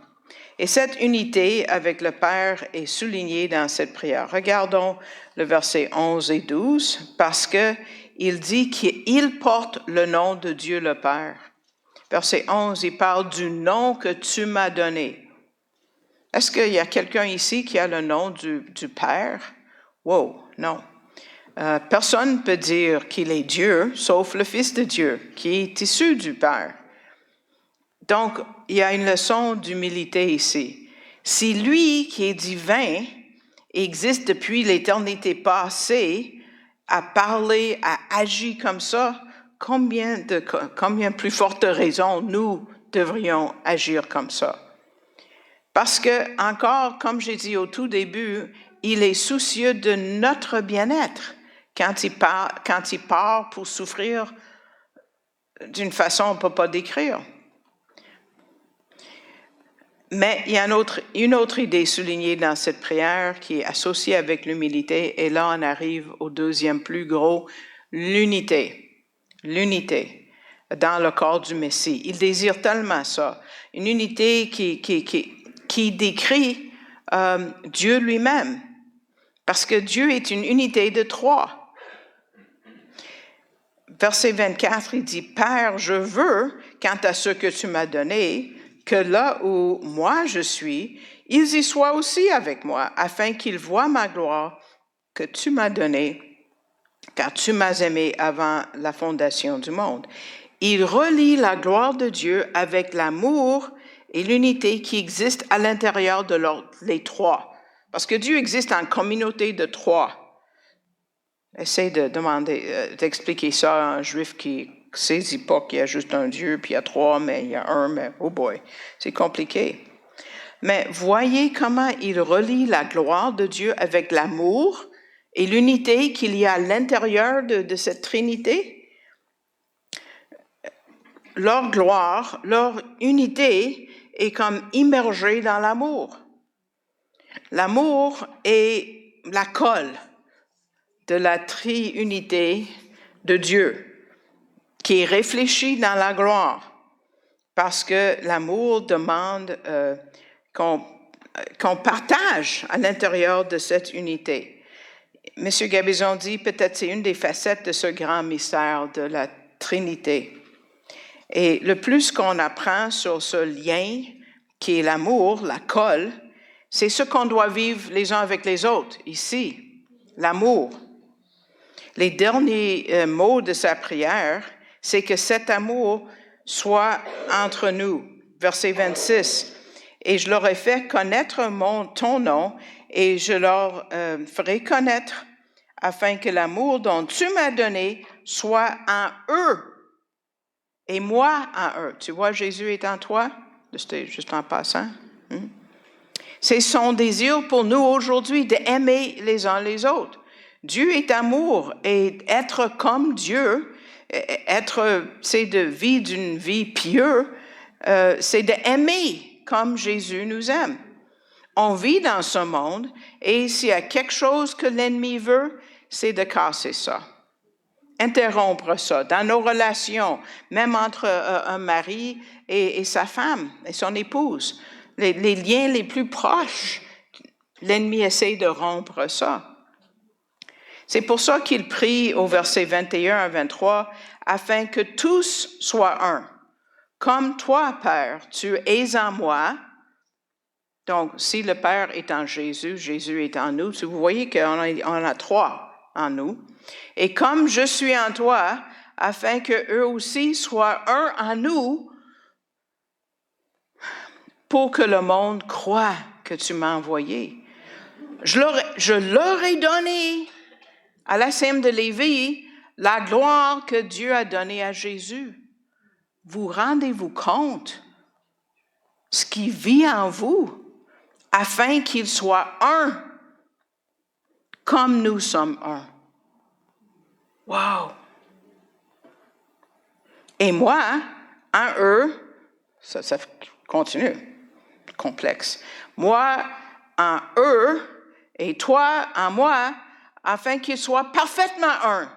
Et cette unité avec le Père est soulignée dans cette prière. Regardons le verset 11 et 12, parce qu'il dit qu'il porte le nom de Dieu le Père. Verset 11, il parle du nom que tu m'as donné. Est-ce qu'il y a quelqu'un ici qui a le nom du Père? Wow, non. Personne ne peut dire qu'il est Dieu, sauf le Fils de Dieu, qui est issu du Père. Donc, il y a une leçon d'humilité ici. Si lui, qui est divin, existe depuis l'éternité passée, a parlé, a agi comme ça, combien plus forte raison nous devrions agir comme ça? Parce que, encore, comme j'ai dit au tout début, il est soucieux de notre bien-être quand il part pour souffrir d'une façon qu'on ne peut pas décrire. Mais il y a une autre idée soulignée dans cette prière qui est associée avec l'humilité, et là on arrive au deuxième plus gros, l'unité. L'unité dans le corps du Messie. Il désire tellement ça. Une unité qui décrit Dieu lui-même. Parce que Dieu est une unité de trois. Verset 24, il dit, « Père, je veux, quant à ce que tu m'as donné, que là où moi je suis, ils y soient aussi avec moi, afin qu'ils voient ma gloire que tu m'as donnée, car tu m'as aimé avant la fondation du monde. » Il relie la gloire de Dieu avec l'amour et l'unité qui existent à l'intérieur de les trois. Parce que Dieu existe en communauté de trois. Essaye d'expliquer ça à un juif qui ne saisit pas qu'il y a juste un Dieu, puis il y a trois, mais il y a un, mais oh boy, c'est compliqué. Mais voyez comment il relie la gloire de Dieu avec l'amour et l'unité qu'il y a à l'intérieur de cette Trinité. Leur gloire, leur unité est comme immergée dans l'amour. L'amour est la colle de la triunité de Dieu, qui est réfléchie dans la gloire, parce que l'amour demande qu'on partage à l'intérieur de cette unité. M. Gabizon dit peut-être c'est une des facettes de ce grand mystère de la Trinité. Et le plus qu'on apprend sur ce lien qui est l'amour, la colle, c'est ce qu'on doit vivre les uns avec les autres, ici, l'amour. Les derniers mots de sa prière, c'est que cet amour soit entre nous. Verset 26. Et je leur ai fait connaître ton nom, et je leur ferai connaître, afin que l'amour dont tu m'as donné soit en eux, et moi en eux. Tu vois, Jésus est en toi? C'était juste en passant. C'est son désir pour nous aujourd'hui d'aimer les uns les autres. Dieu est amour, et être comme Dieu, c'est de vivre d'une vie pieuse, c'est d'aimer comme Jésus nous aime. On vit dans ce monde, et s'il y a quelque chose que l'ennemi veut, c'est de casser ça. Interrompre ça dans nos relations, même entre un mari et sa femme et son épouse. Les liens les plus proches, l'ennemi essaie de rompre ça. C'est pour ça qu'il prie au verset 21 à 23, afin que tous soient un. Comme toi, Père, tu es en moi. Donc, si le Père est en Jésus, Jésus est en nous. Vous voyez qu'on a trois en nous. Et comme je suis en toi, afin qu'eux aussi soient un en nous, pour que le monde croie que tu m'as envoyé. Je leur ai donné à la Sème de Lévi la gloire que Dieu a donnée à Jésus. Vous rendez-vous compte ce qui vit en vous, afin qu'il soit un, comme nous sommes un. Wow! Et moi, en eux, ça continue, complexe. Moi, en eux, et toi, en moi, afin qu'ils soient parfaitement un,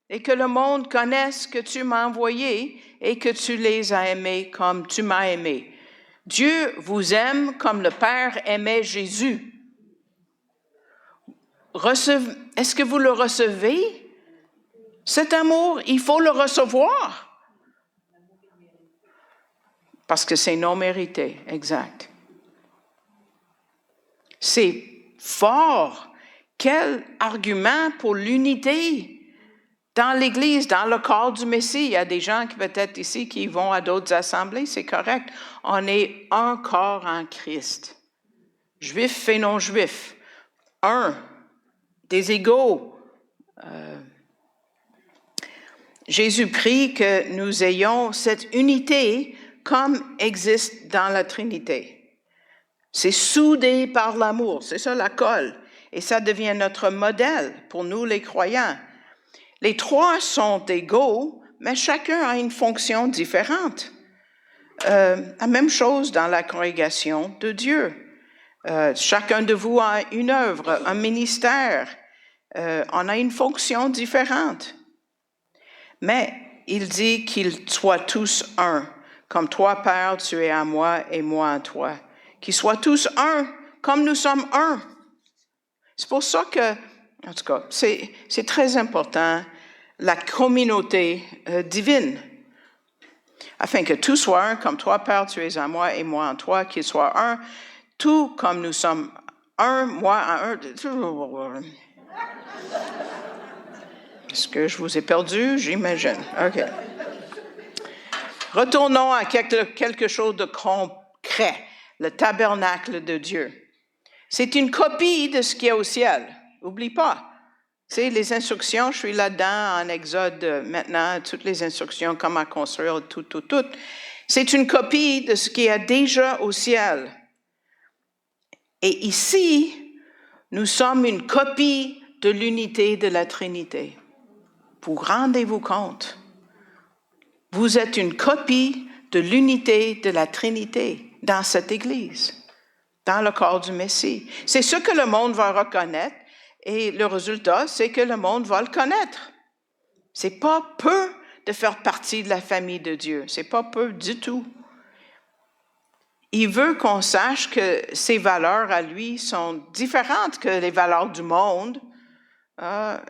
et que le monde connaisse que tu m'as envoyé et que tu les as aimés comme tu m'as aimé. Dieu vous aime comme le Père aimait Jésus. Est-ce que vous le recevez? Cet amour, il faut le recevoir. Parce que c'est non mérité, exact. C'est fort. Quel argument pour l'unité dans l'Église, dans le corps du Messie. Il y a des gens qui peut-être ici qui vont à d'autres assemblées, c'est correct. On est un corps en Christ. Juifs et non-juifs. Un. Des égaux. Jésus prie que nous ayons cette unité comme existe dans la Trinité. C'est soudé par l'amour, c'est ça la colle. Et ça devient notre modèle pour nous les croyants. Les trois sont égaux, mais chacun a une fonction différente. la même chose dans la congrégation de Dieu. Chacun de vous a une œuvre, un ministère. On a une fonction différente. Mais il dit qu'ils soient tous un. Comme toi, Père, tu es à moi et moi à toi. Qu'ils soient tous un, comme nous sommes un. C'est pour ça que, en tout cas, c'est très important, la communauté divine. Afin que tout soit un, comme toi, Père, tu es à moi et moi en toi, qu'il soit un, tout comme nous sommes un, moi à un. Est-ce que je vous ai perdu? J'imagine. OK. Retournons à quelque chose de concret, le tabernacle de Dieu. C'est une copie de ce qu'il y a au ciel. N'oublie pas. Tu sais, les instructions, je suis là-dedans en Exode maintenant, toutes les instructions, comment construire tout. C'est une copie de ce qu'il y a déjà au ciel. Et ici, nous sommes une copie de l'unité de la Trinité. Vous rendez-vous compte? Vous êtes une copie de l'unité de la Trinité dans cette Église, dans le corps du Messie. C'est ce que le monde va reconnaître et le résultat, c'est que le monde va le connaître. C'est pas peu de faire partie de la famille de Dieu. C'est pas peu du tout. Il veut qu'on sache que ses valeurs à lui sont différentes que les valeurs du monde.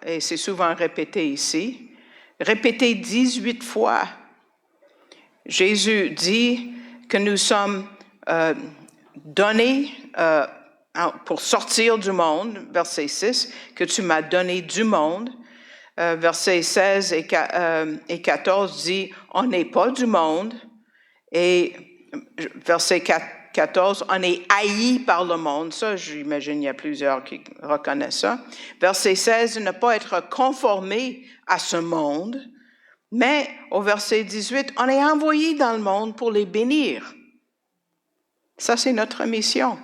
Et c'est souvent répété ici. Répété 18 fois. Jésus dit que nous sommes donnés pour sortir du monde, verset 6, que tu m'as donné du monde. Versets 16 et 14 dit, on n'est pas du monde. Et verset 14, on est haï par le monde. Ça, j'imagine, il y a plusieurs qui reconnaissent ça. Verset 16, ne pas être conformé à ce monde. Mais au verset 18, on est envoyé dans le monde pour les bénir. Ça, c'est notre mission.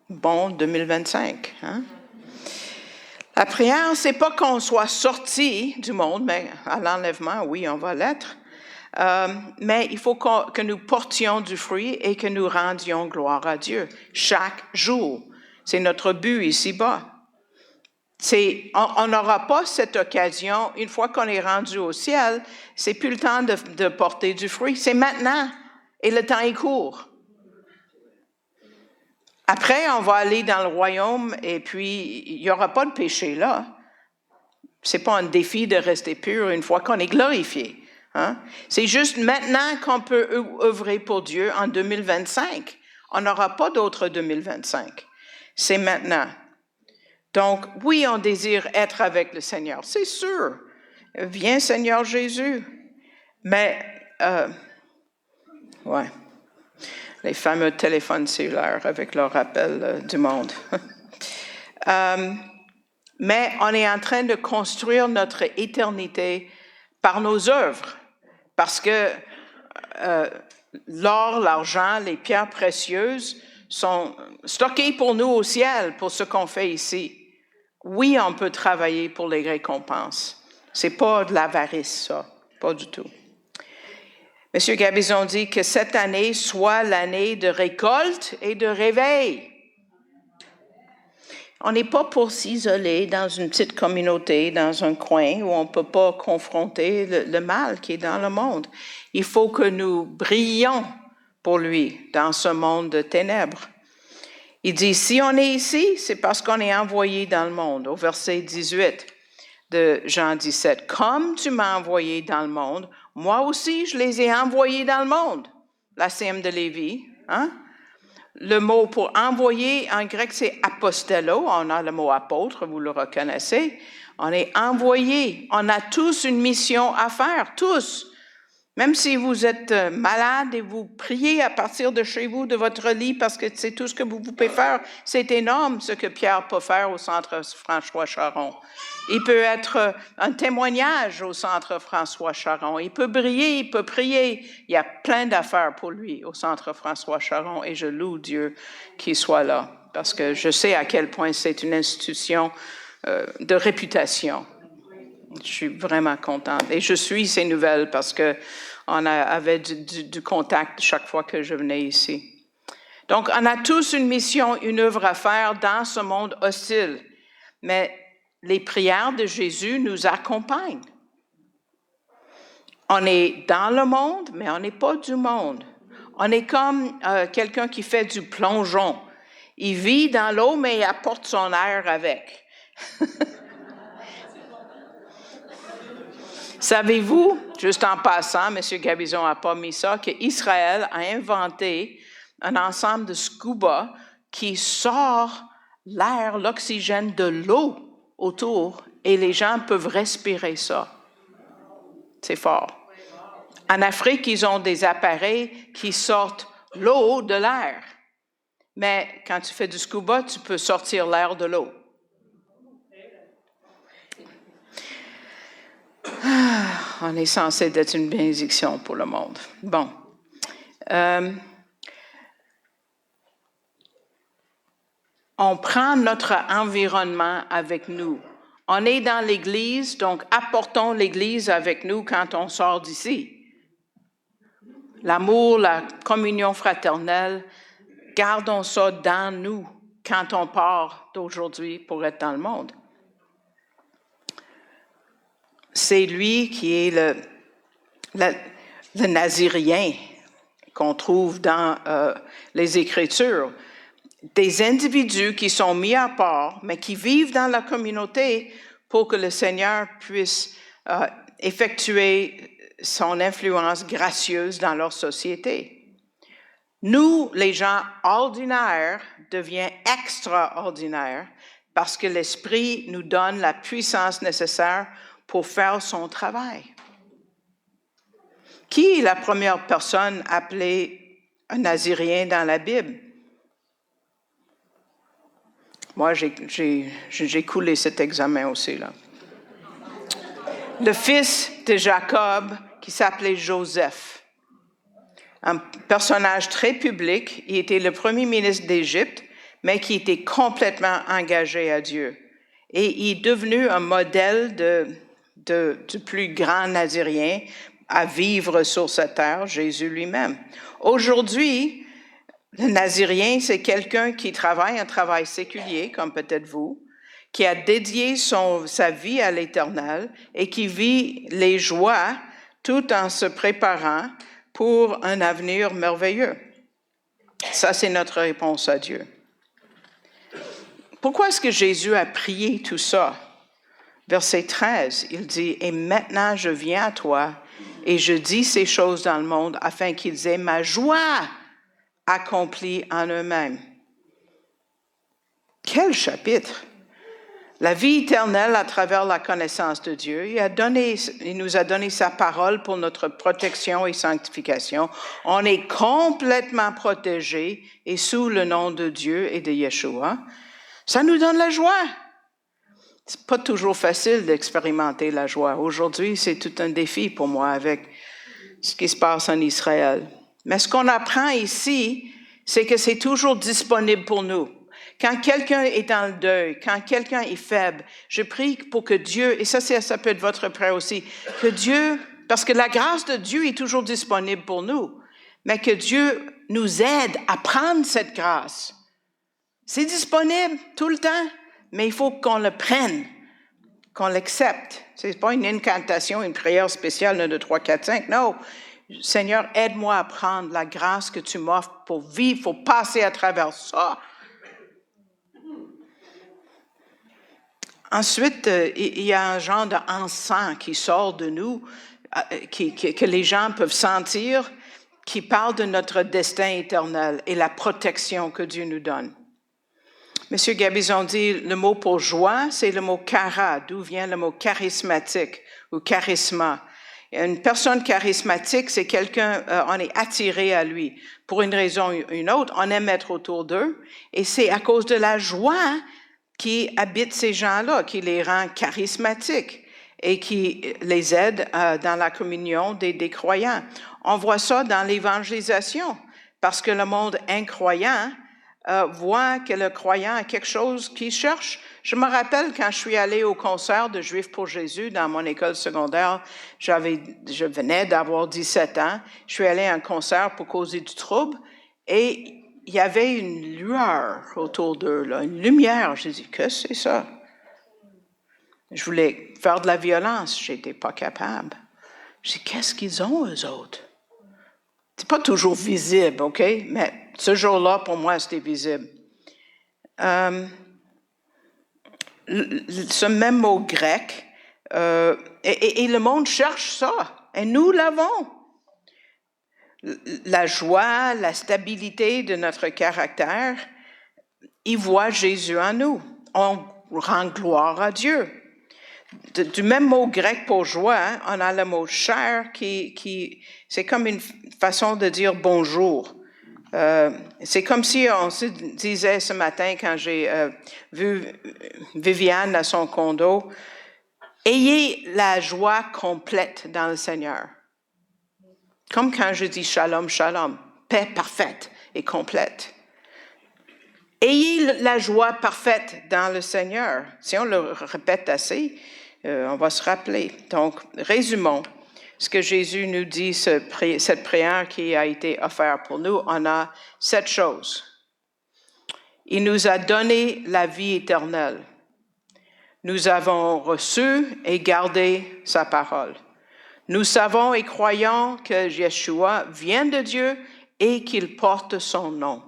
Bon, 2025. Hein? La prière, c'est pas qu'on soit sorti du monde, mais à l'enlèvement, oui, on va l'être. Mais il faut que nous portions du fruit et que nous rendions gloire à Dieu chaque jour. C'est notre but ici-bas. On n'aura pas cette occasion, une fois qu'on est rendu au ciel, c'est plus le temps de porter du fruit. C'est maintenant et le temps est court. Après, on va aller dans le royaume et puis il n'y aura pas de péché là. C'est pas un défi de rester pur une fois qu'on est glorifié. Hein? C'est juste maintenant qu'on peut œuvrer pour Dieu en 2025. On n'aura pas d'autre 2025. C'est maintenant. Donc, oui, on désire être avec le Seigneur, c'est sûr. Viens, Seigneur Jésus. Mais, ouais, les fameux téléphones cellulaires avec leur rappel du monde. Mais on est en train de construire notre éternité par nos œuvres, parce que l'or, l'argent, les pierres précieuses sont stockées pour nous au ciel, pour ce qu'on fait ici. Oui, on peut travailler pour les récompenses. C'est pas de l'avarice, ça. Pas du tout. M. Gabizon dit que cette année soit l'année de récolte et de réveil. On n'est pas pour s'isoler dans une petite communauté, dans un coin où on ne peut pas confronter le mal qui est dans le monde. Il faut que nous brillions pour lui dans ce monde de ténèbres. Il dit, si on est ici, c'est parce qu'on est envoyé dans le monde, au verset 18 de Jean 17. Comme tu m'as envoyé dans le monde, moi aussi je les ai envoyés dans le monde. La CM de Lévi, hein? Le mot pour envoyer en grec, c'est apostello. On a le mot apôtre, vous le reconnaissez. On est envoyé. On a tous une mission à faire, tous. Même si vous êtes malade et vous priez à partir de chez vous, de votre lit, parce que c'est tout ce que vous pouvez faire, c'est énorme ce que Pierre peut faire au Centre François Charon. Il peut être un témoignage au Centre François Charon. Il peut briller, il peut prier. Il y a plein d'affaires pour lui au Centre François Charon et je loue Dieu qu'il soit là parce que je sais à quel point c'est une institution de réputation. Je suis vraiment contente. Et je suis ces nouvelles parce qu'on avait du contact chaque fois que je venais ici. Donc, on a tous une mission, une œuvre à faire dans ce monde hostile. Mais les prières de Jésus nous accompagnent. On est dans le monde, mais on n'est pas du monde. On est comme quelqu'un qui fait du plongeon. Il vit dans l'eau, mais il apporte son air avec. Savez-vous, juste en passant, M. Gabizon n'a pas mis ça, qu'Israël a inventé un ensemble de scuba qui sort l'air, l'oxygène de l'eau autour et les gens peuvent respirer ça. C'est fort. En Afrique, ils ont des appareils qui sortent l'eau de l'air. Mais quand tu fais du scuba, tu peux sortir l'air de l'eau. On est censé être une bénédiction pour le monde. Bon. On prend notre environnement avec nous. On est dans l'Église, donc apportons l'Église avec nous quand on sort d'ici. L'amour, la communion fraternelle, gardons ça dans nous quand on part d'aujourd'hui pour être dans le monde. C'est lui qui est le Nazirien qu'on trouve dans les Écritures. Des individus qui sont mis à part, mais qui vivent dans la communauté pour que le Seigneur puisse effectuer son influence gracieuse dans leur société. Nous, les gens ordinaires, devions extraordinaires parce que l'Esprit nous donne la puissance nécessaire pour faire son travail. Qui est la première personne appelée un Nazirien dans la Bible? Moi, j'ai coulé cet examen aussi, là. Le fils de Jacob, qui s'appelait Joseph, un personnage très public, il était le premier ministre d'Égypte, mais qui était complètement engagé à Dieu. Et il est devenu un modèle du plus grand Nazirien à vivre sur cette terre, Jésus lui-même. Aujourd'hui, le Nazirien, c'est quelqu'un qui travaille un travail séculier, comme peut-être vous, qui a dédié sa vie à l'Éternel et qui vit les joies tout en se préparant pour un avenir merveilleux. Ça, c'est notre réponse à Dieu. Pourquoi est-ce que Jésus a prié tout ça? Verset 13, il dit, « Et maintenant je viens à toi et je dis ces choses dans le monde afin qu'ils aient ma joie accomplie en eux-mêmes. » Quel chapitre! La vie éternelle à travers la connaissance de Dieu. Il nous a donné sa parole pour notre protection et sanctification. On est complètement protégés et sous le nom de Dieu et de Yeshua. Ça nous donne la joie. C'est pas toujours facile d'expérimenter la joie. Aujourd'hui, c'est tout un défi pour moi avec ce qui se passe en Israël. Mais ce qu'on apprend ici, c'est que c'est toujours disponible pour nous. Quand quelqu'un est dans le deuil, quand quelqu'un est faible, je prie pour que Dieu, et ça peut être votre prière aussi, que Dieu, parce que la grâce de Dieu est toujours disponible pour nous, mais que Dieu nous aide à prendre cette grâce. C'est disponible tout le temps, mais il faut qu'on le prenne, qu'on l'accepte. Ce n'est pas une incantation, une prière spéciale 1, 2, 3, 4, 5, non. Seigneur, aide-moi à prendre la grâce que tu m'offres pour vivre, pour passer à travers ça. Ensuite, il y a un genre d'encens qui sort de nous, que les gens peuvent sentir, qui parle de notre destin éternel et la protection que Dieu nous donne. Monsieur Gabizon dit, le mot pour joie, c'est le mot chara, d'où vient le mot charismatique ou charisma. Une personne charismatique, c'est quelqu'un, on est attiré à lui. Pour une raison ou une autre, on aime être autour d'eux. Et c'est à cause de la joie qui habite ces gens-là, qui les rend charismatiques et qui les aide dans la communion des croyants. On voit ça dans l'évangélisation, parce que le monde incroyant voit que le croyant a quelque chose qu'il cherche. Je me rappelle quand je suis allée au concert de Juifs pour Jésus dans mon école secondaire, je venais d'avoir 17 ans, je suis allée à un concert pour causer du trouble et il y avait une lueur autour d'eux, là, une lumière. J'ai dit, que c'est ça? Je voulais faire de la violence, je n'étais pas capable. J'ai dit, qu'est-ce qu'ils ont, eux autres? C'est pas toujours visible, OK? Mais ce jour-là, pour moi, c'était visible. Ce même mot grec, et le monde cherche ça, et nous l'avons. La joie, la stabilité de notre caractère, ils voient Jésus en nous. On rend gloire à Dieu. Du même mot grec pour joie, hein, on a le mot cher qui c'est comme une façon de dire bonjour. C'est comme si on se disait ce matin quand j'ai vu Viviane à son condo, ayez la joie complète dans le Seigneur. Comme quand je dis shalom, shalom, paix parfaite et complète. Ayez la joie parfaite dans le Seigneur. Si on le répète assez, on va se rappeler. Donc, résumons ce que Jésus nous dit, cette prière qui a été offerte pour nous. On a 7 choses. Il nous a donné la vie éternelle. Nous avons reçu et gardé sa parole. Nous savons et croyons que Yeshua vient de Dieu et qu'il porte son nom.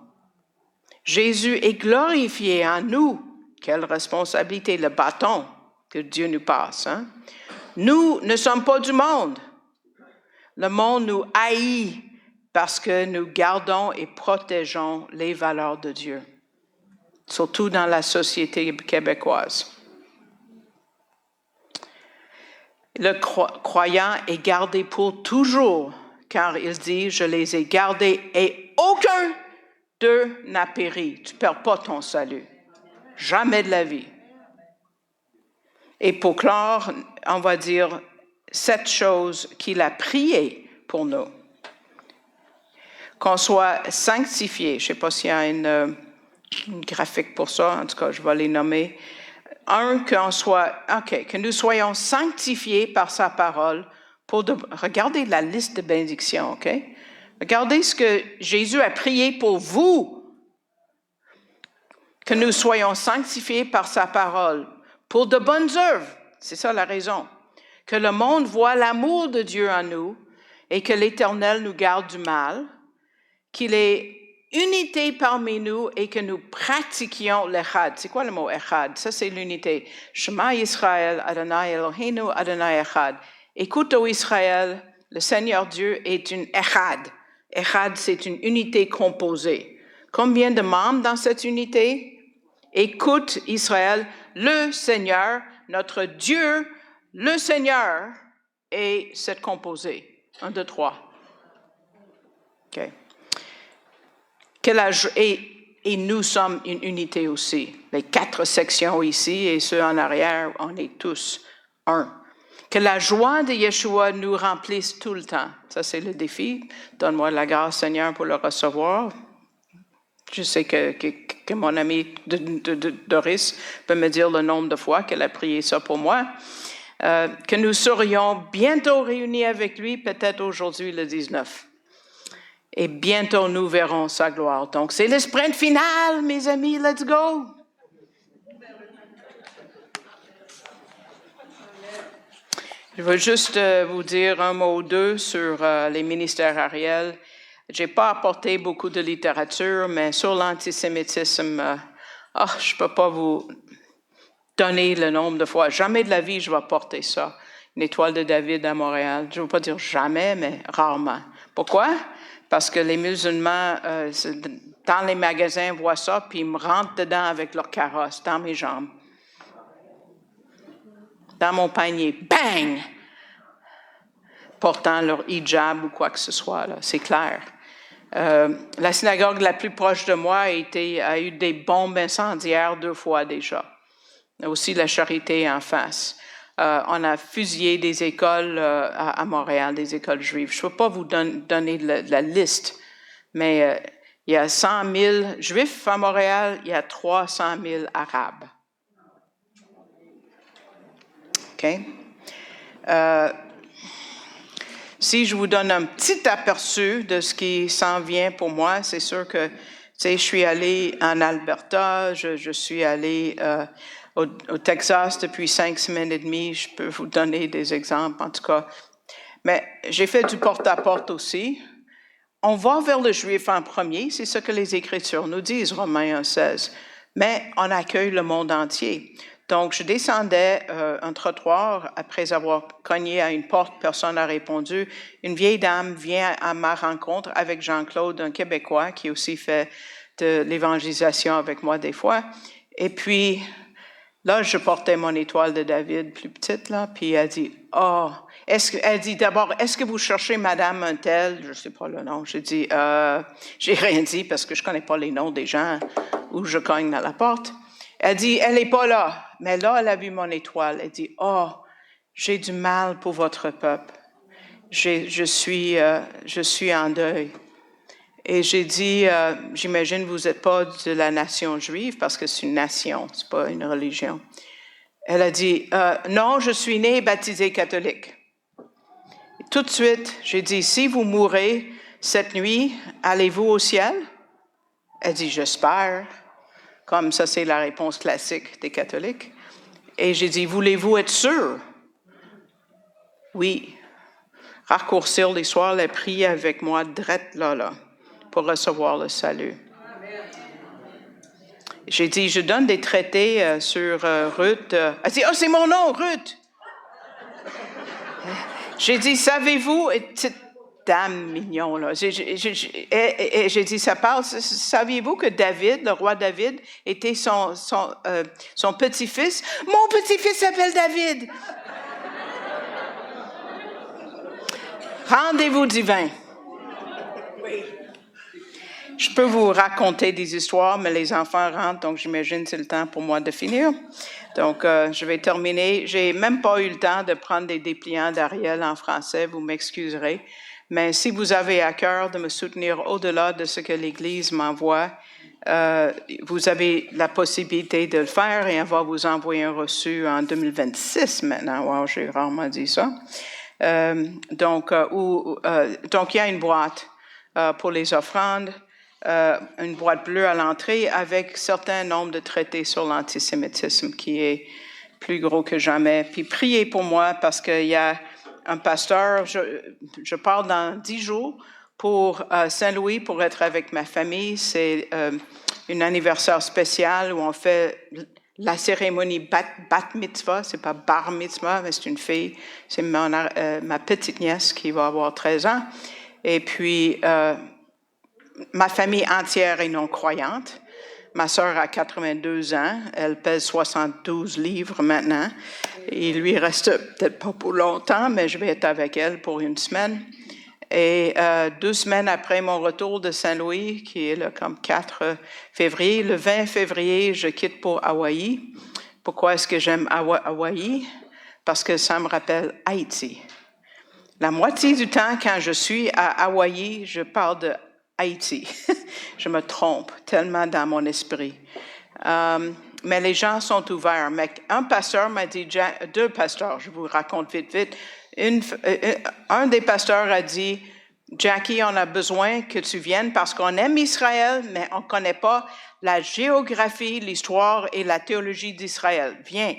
Jésus est glorifié en nous. Quelle responsabilité, le bâton que Dieu nous passe. Hein? Nous ne sommes pas du monde. Le monde nous haït parce que nous gardons et protégeons les valeurs de Dieu, surtout dans la société québécoise. Le croyant est gardé pour toujours, car il dit, je les ai gardés et aucun d'eux n'a péri. Tu ne perds pas ton salut. Jamais de la vie. Et pour clore, on va dire 7 choses qu'il a priées pour nous. Qu'on soit sanctifié. Je ne sais pas s'il y a une graphique pour ça, en tout cas, je vais les nommer. Que nous soyons sanctifiés par sa parole. Regardez la liste de bénédictions, OK? Regardez ce que Jésus a prié pour vous. Que nous soyons sanctifiés par sa parole. Pour de bonnes œuvres, c'est ça la raison. Que le monde voit l'amour de Dieu en nous et que l'Éternel nous garde du mal, qu'il est unité parmi nous et que nous pratiquions l'Echad. C'est quoi le mot Echad? Ça, c'est l'unité. Shema Yisrael, Adonai Eloheinu, Adonai Echad. Écoute, ô Israël, le Seigneur Dieu est une Echad. Echad, c'est une unité composée. Combien de membres dans cette unité? Écoute, Israël, le Seigneur, notre Dieu, le Seigneur, et c'est composé. 1, 2, 3. OK. Et nous sommes une unité aussi. Les 4 sections ici et ceux en arrière, on est tous un. Que la joie de Yeshua nous remplisse tout le temps. Ça, c'est le défi. Donne-moi la grâce, Seigneur, pour le recevoir. Je sais que mon ami Doris peut me dire le nombre de fois qu'elle a prié ça pour moi. Que nous serions bientôt réunis avec lui, peut-être aujourd'hui le 19. Et bientôt nous verrons sa gloire. Donc c'est le sprint final, mes amis, let's go! Je veux juste vous dire un mot ou deux sur les ministères Ariel. Je n'ai pas apporté beaucoup de littérature, mais sur l'antisémitisme, je ne peux pas vous donner le nombre de fois. Jamais de la vie, je vais porter ça. Une étoile de David à Montréal. Je ne veux pas dire jamais, mais rarement. Pourquoi? Parce que les musulmans, dans les magasins, voient ça, puis ils me rentrent dedans avec leur carrosse, dans mes jambes. Dans mon panier, bang! Portant leur hijab ou quoi que ce soit, là, c'est clair. La synagogue la plus proche de moi a eu des bombes incendiaires 2 fois déjà. Aussi la Charité en face. On a fusillé des écoles à Montréal, des écoles juives. Je ne peux pas vous donner la liste, mais Il y a 100 000 Juifs à Montréal, il y a 300 000 Arabes. OK? Si je vous donne un petit aperçu de ce qui s'en vient pour moi, c'est sûr que, tu sais, je suis allée en Alberta, je suis allée au Texas depuis 5 semaines et demie. Je peux vous donner des exemples, en tout cas. Mais j'ai fait du porte-à-porte aussi. On va vers le Juif en premier, c'est ce que les Écritures nous disent, Romains 1,16. Mais on accueille le monde entier. Donc, je descendais un trottoir après avoir cogné à une porte, personne n'a répondu. Une vieille dame vient à ma rencontre avec Jean-Claude, un Québécois qui aussi fait de l'évangélisation avec moi des fois. Et puis, là, je portais mon étoile de David plus petite, là, puis elle dit, « Oh, elle dit d'abord, est-ce que vous cherchez Madame un tel? » Je ne sais pas le nom. J'ai dit, j'ai rien dit parce que je ne connais pas les noms des gens où je cogne à la porte. Elle dit, elle n'est pas là. Mais là, elle a vu mon étoile. Elle dit, oh, j'ai du mal pour votre peuple. Je suis en deuil. Et j'ai dit, j'imagine vous n'êtes pas de la nation juive parce que c'est une nation, c'est pas une religion. Elle a dit, non, je suis née et baptisée catholique. Et tout de suite, j'ai dit, si vous mourrez cette nuit, allez-vous au ciel? Elle dit, j'espère. Comme ça, c'est la réponse classique des catholiques. Et j'ai dit, voulez-vous être sûr? Oui. Raccourcir l'histoire, elle a prié avec moi, drette là, pour recevoir le salut. J'ai dit, je donne des traités sur Ruth. Elle dit, oh, c'est mon nom, Ruth! J'ai dit, savez-vous, petite dame mignon, là, j'ai dit, ça parle, saviez-vous que David, le roi David, était son petit-fils? Mon petit-fils s'appelle David! Rendez-vous divin. Je peux vous raconter des histoires, mais les enfants rentrent, donc j'imagine que c'est le temps pour moi de finir. Donc, je vais terminer. J'ai même pas eu le temps de prendre des dépliants d'Ariel en français, vous m'excuserez. Mais si vous avez à cœur de me soutenir au-delà de ce que l'Église m'envoie, vous avez la possibilité de le faire et on va vous envoyer un reçu en 2026 maintenant. Wow, j'ai rarement dit ça. Donc, il y a une boîte pour les offrandes, une boîte bleue à l'entrée avec certain nombre de traités sur l'antisémitisme qui est plus gros que jamais. Puis priez pour moi parce qu'il y a un pasteur, je pars dans 10 jours pour Saint-Louis pour être avec ma famille. C'est un anniversaire spécial où on fait la cérémonie bat mitzvah, c'est pas bar mitzvah, mais c'est une fille, c'est ma petite nièce qui va avoir 13 ans. Et puis, ma famille entière est non-croyante. Ma sœur a 82 ans, elle pèse 72 livres maintenant. Il lui reste peut-être pas pour longtemps, mais je vais être avec elle pour une semaine. Et 2 semaines après mon retour de Saint-Louis, qui est le comme 4 février, le 20 février, je quitte pour Hawaï. Pourquoi est-ce que j'aime Hawaï? Parce que ça me rappelle Haïti. La moitié du temps, quand je suis à Hawaï, je parle de Haïti. Je me trompe tellement dans mon esprit. Mais les gens sont ouverts. Mais un pasteur m'a dit, 2 pasteurs, je vous raconte vite. Un des pasteurs a dit, Jackie, on a besoin que tu viennes parce qu'on aime Israël, mais on ne connaît pas la géographie, l'histoire et la théologie d'Israël. Viens.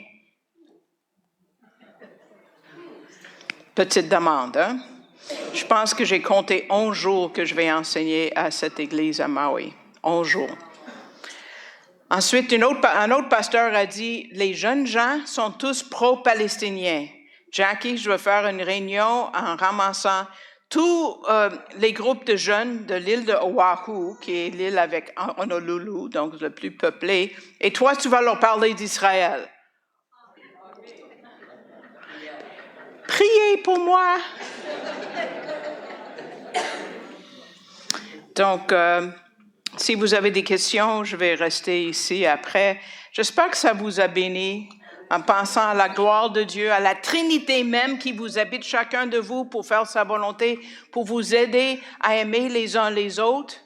Petite demande, hein? Je pense que j'ai compté 11 jours que je vais enseigner à cette église à Maui. 11 jours. Ensuite, un autre pasteur a dit, les jeunes gens sont tous pro-palestiniens. Jackie, je vais faire une réunion en ramassant tous les groupes de jeunes de l'île de Oahu, qui est l'île avec Honolulu, donc le plus peuplé, et toi, tu vas leur parler d'Israël. Priez pour moi. Donc, si vous avez des questions, je vais rester ici après. J'espère que ça vous a béni en pensant à la gloire de Dieu, à la Trinité même qui vous habite chacun de vous pour faire sa volonté, pour vous aider à aimer les uns les autres,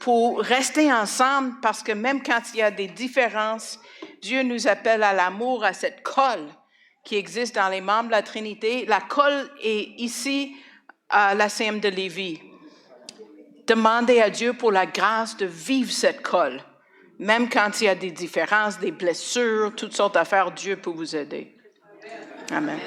pour rester ensemble, parce que même quand il y a des différences, Dieu nous appelle à l'amour, à cette colle qui existe dans les membres de la Trinité. La colle est ici à la CM de Lévis. Demandez à Dieu pour la grâce de vivre cette colle. Même quand il y a des différences, des blessures, toutes sortes d'affaires, Dieu peut vous aider. Amen.